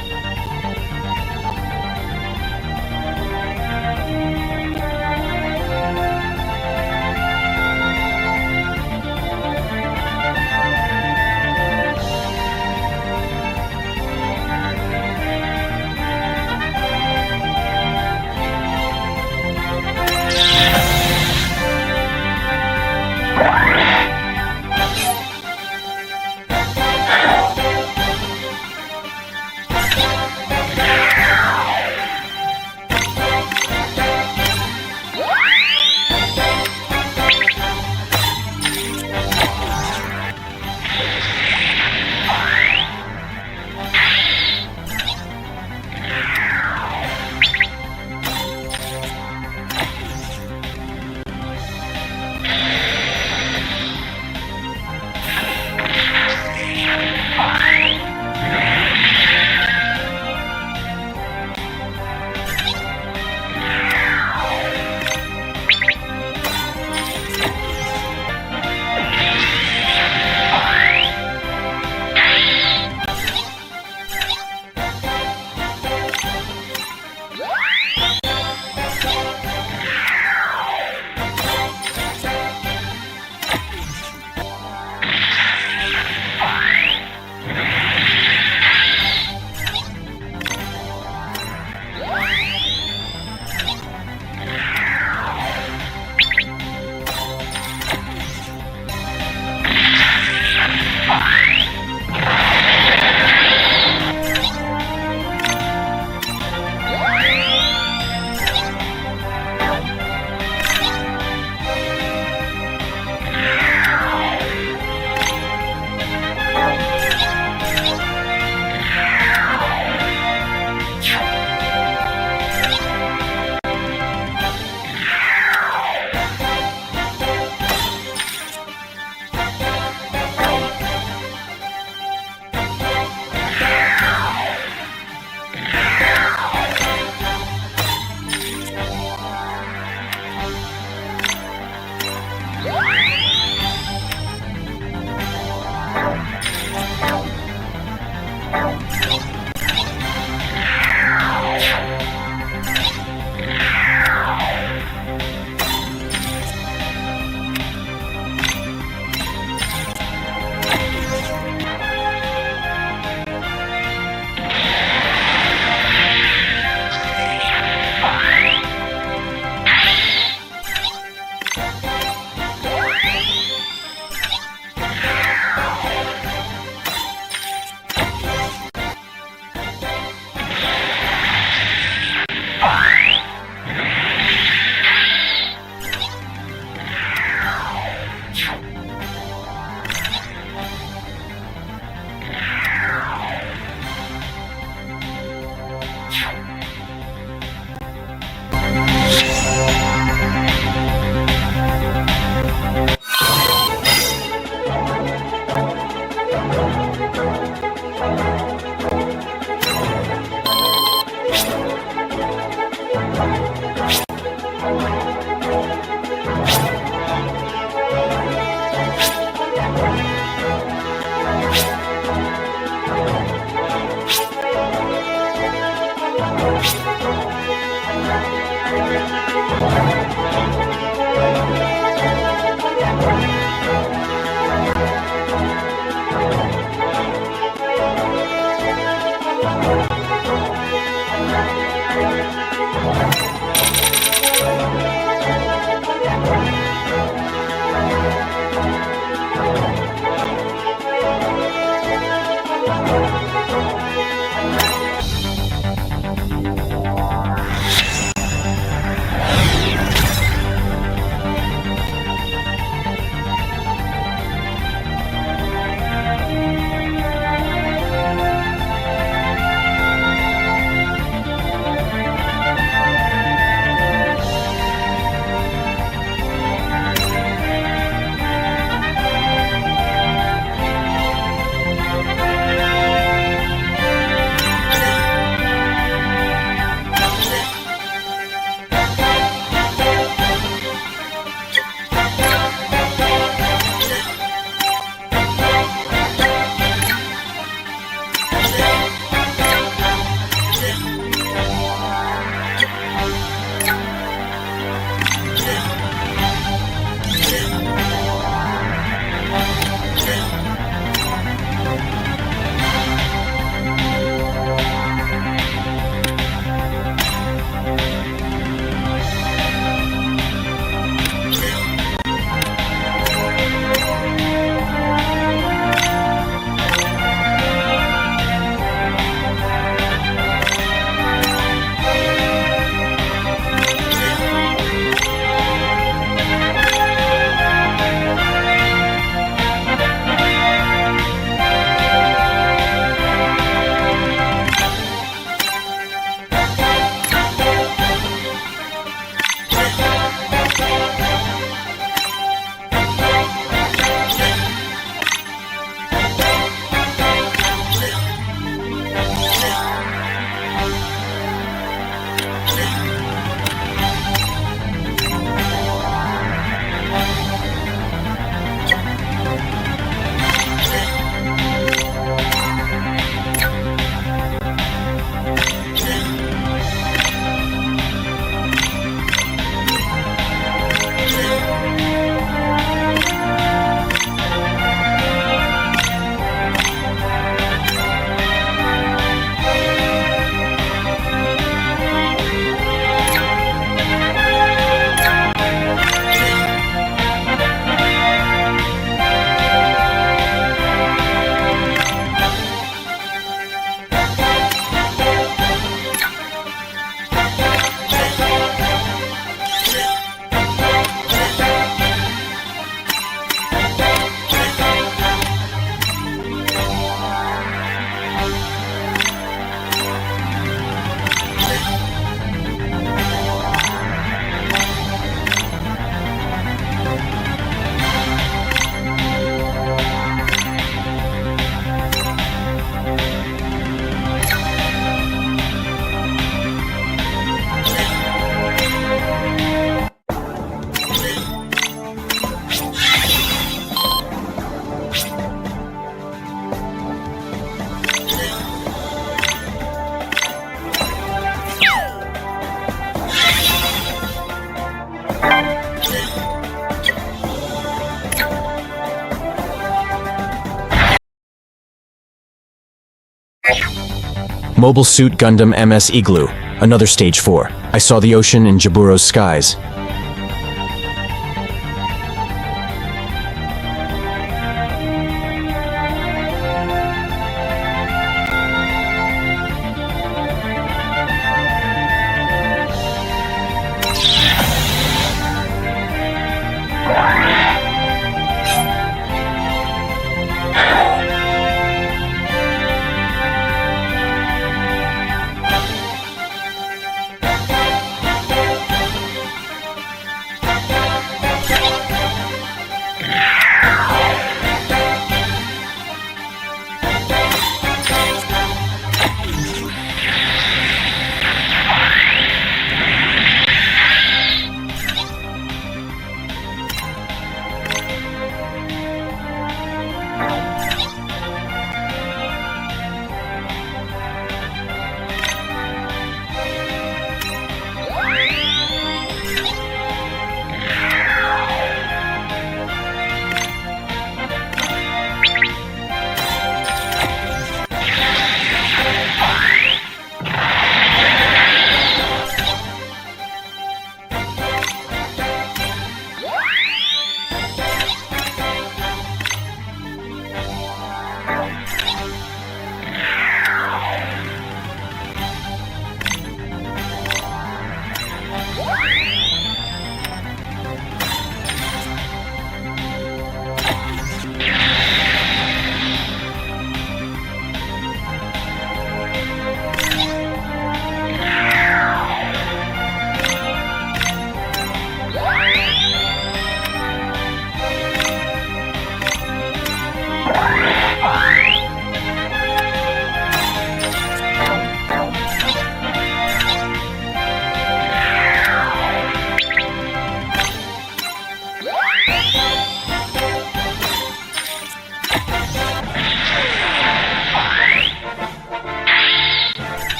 Mobile Suit Gundam MS Igloo, another Stage 4. I saw the ocean in Jaburo's skies.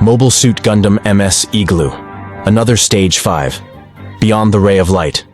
Mobile Suit Gundam MS Igloo. Another Stage 5. Beyond the Ray of Light.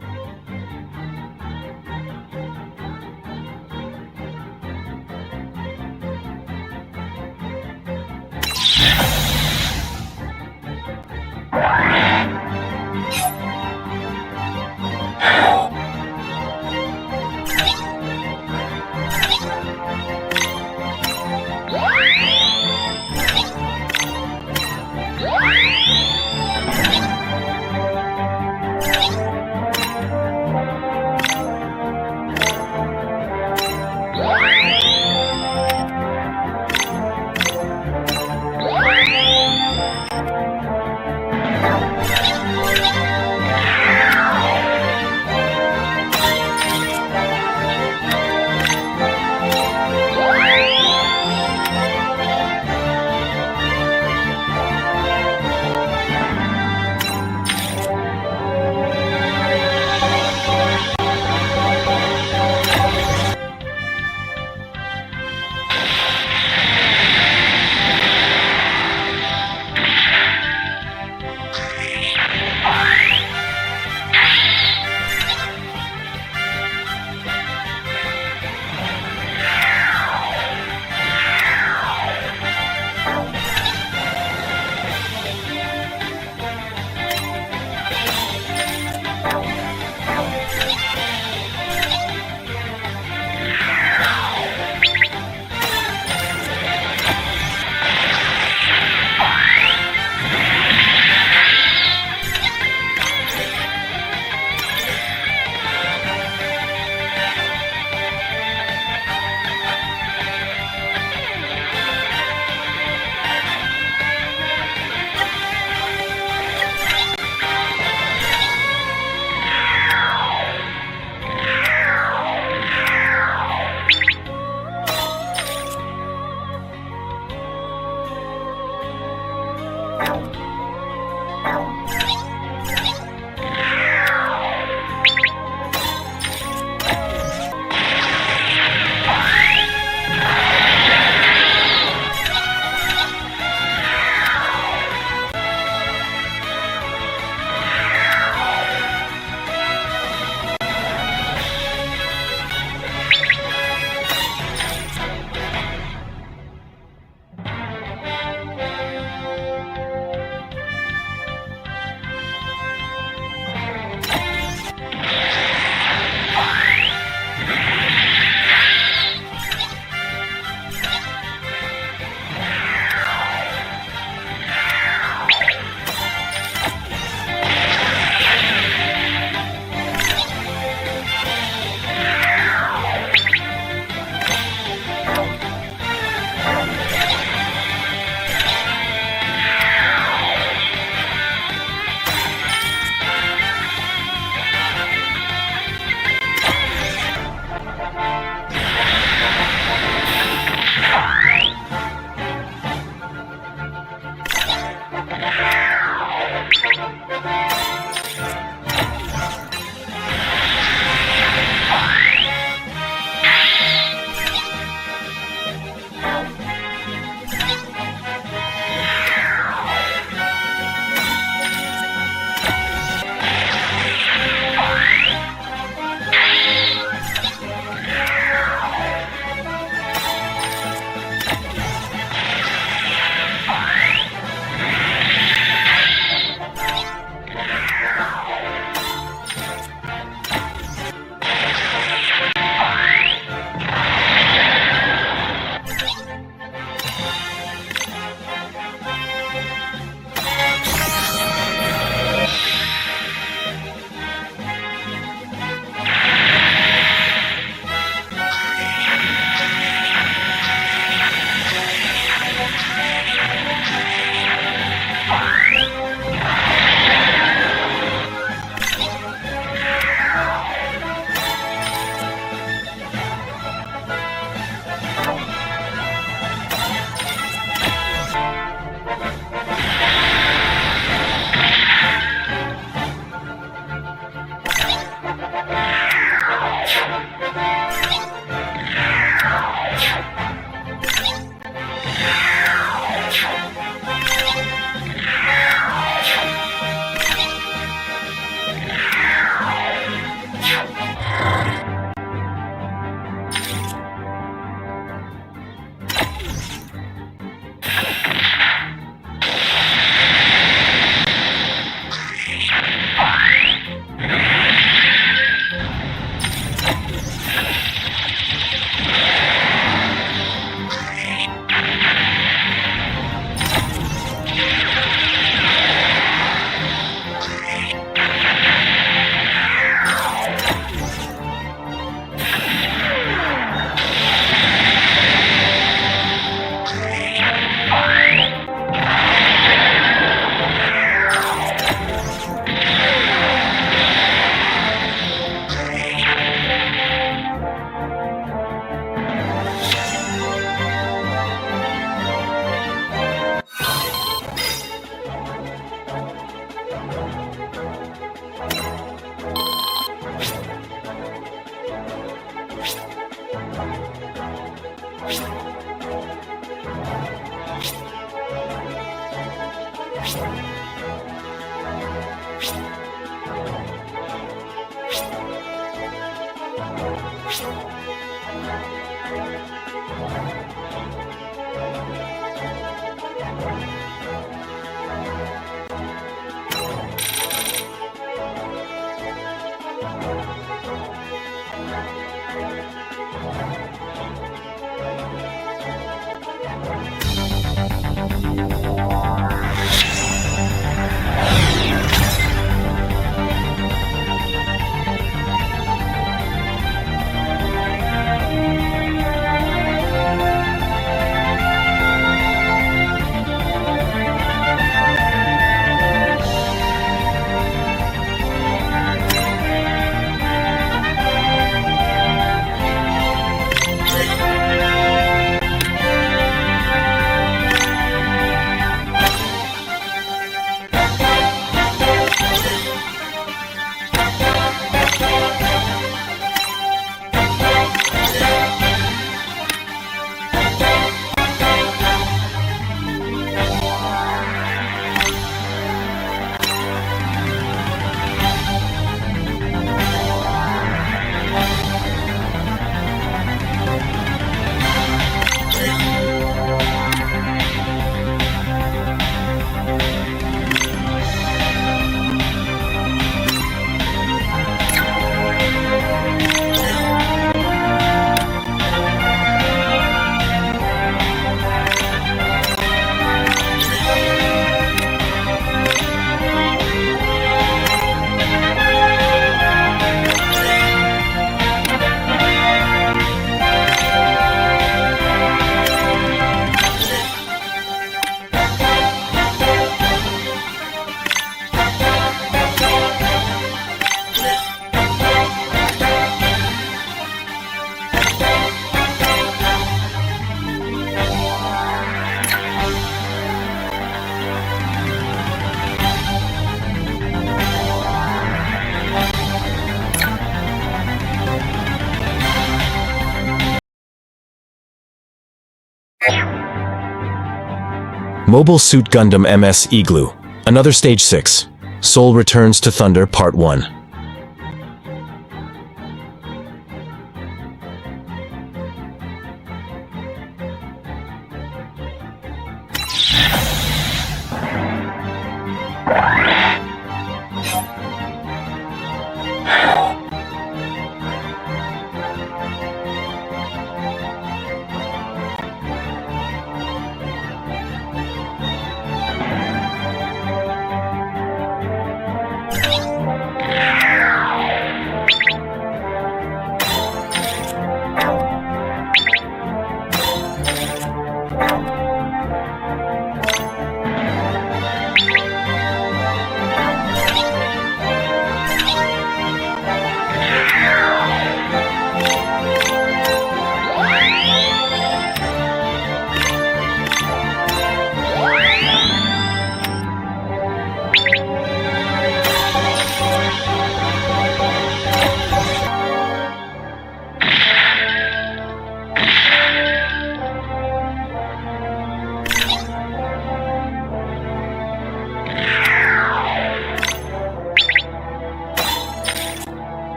Mobile Suit Gundam MS Igloo. Another Stage 6. Soul Returns to Thunder Part 1.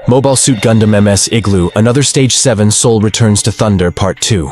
Mobile Suit Gundam MS Igloo, another Stage 7 Soul Returns to Thunder Part 2.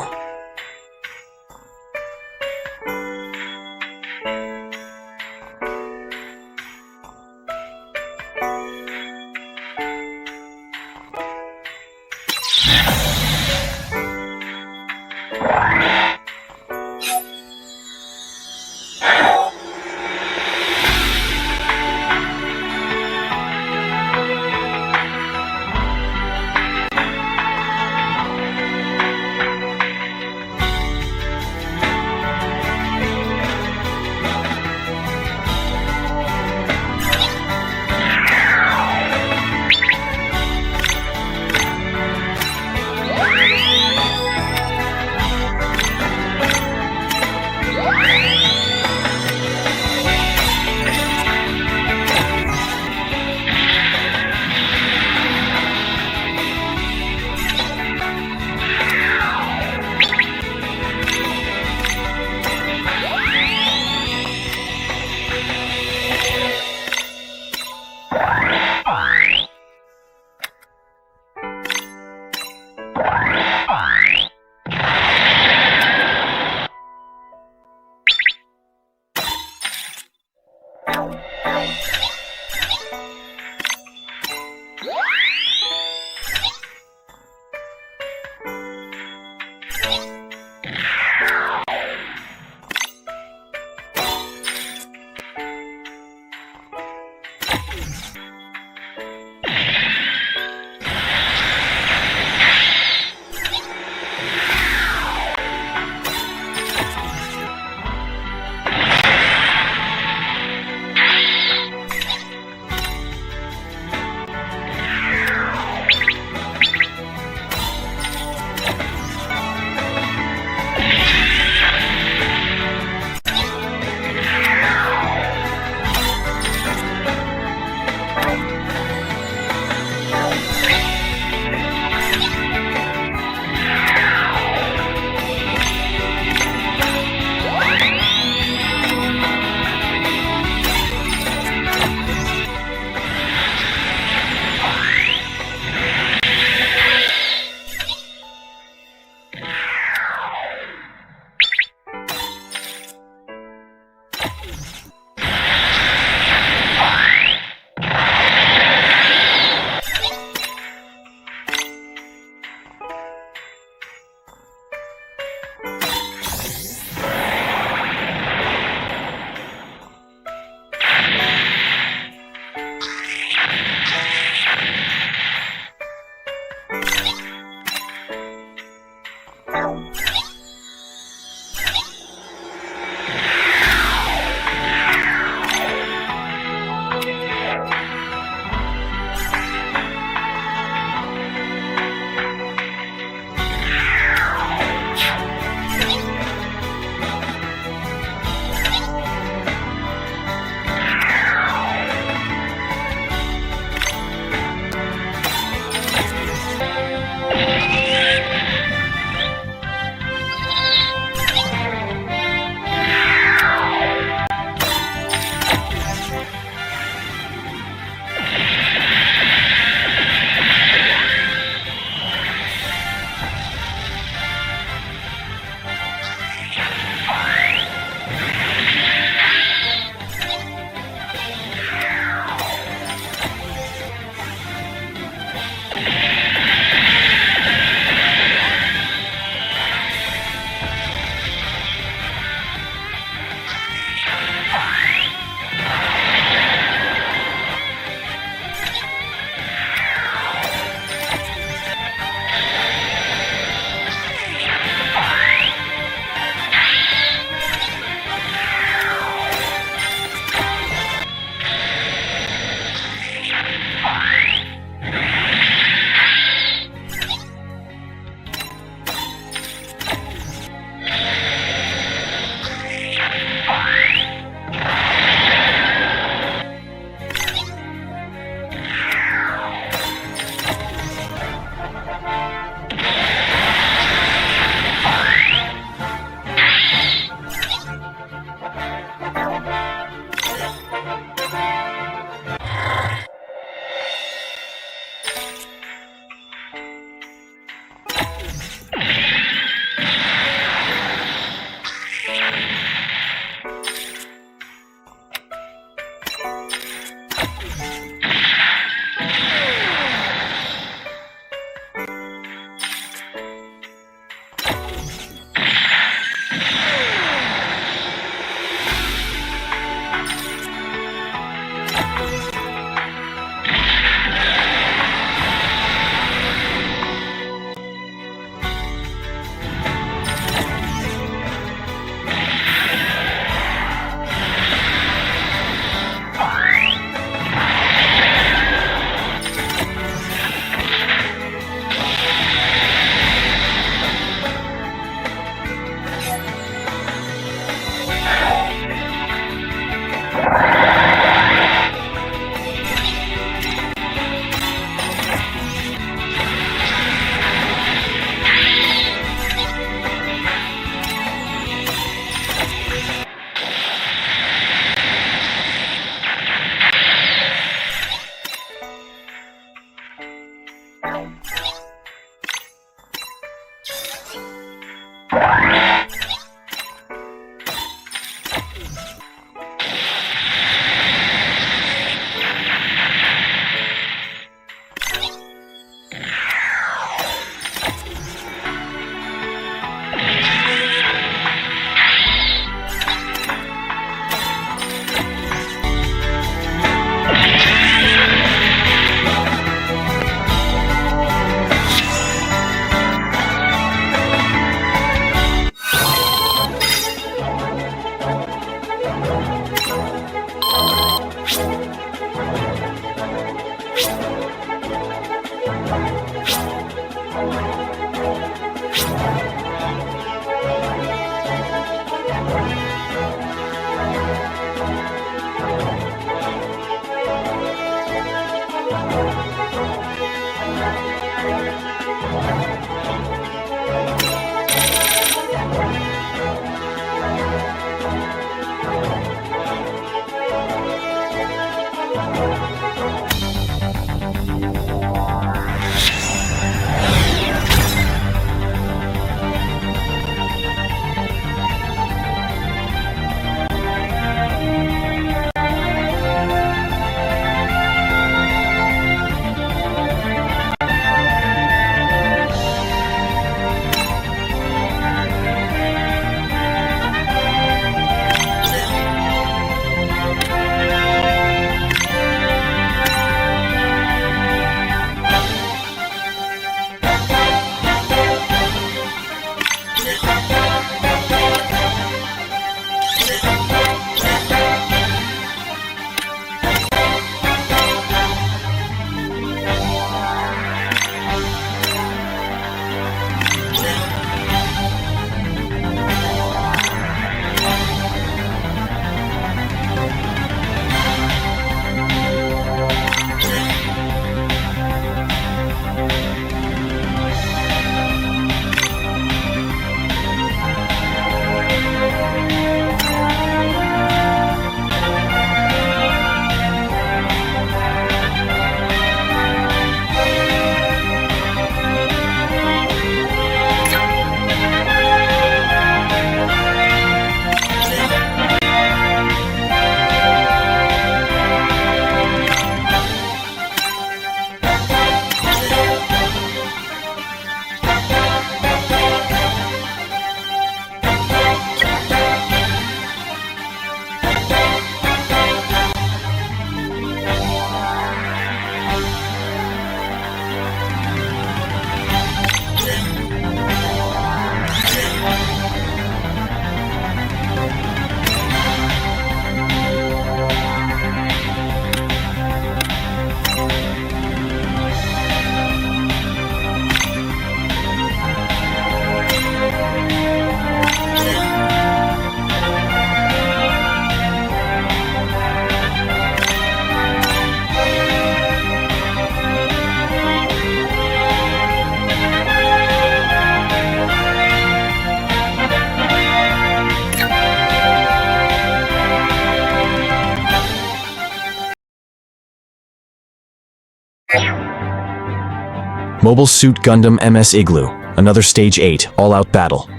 Mobile Suit Gundam MS Igloo, another Stage 8 all-out battle.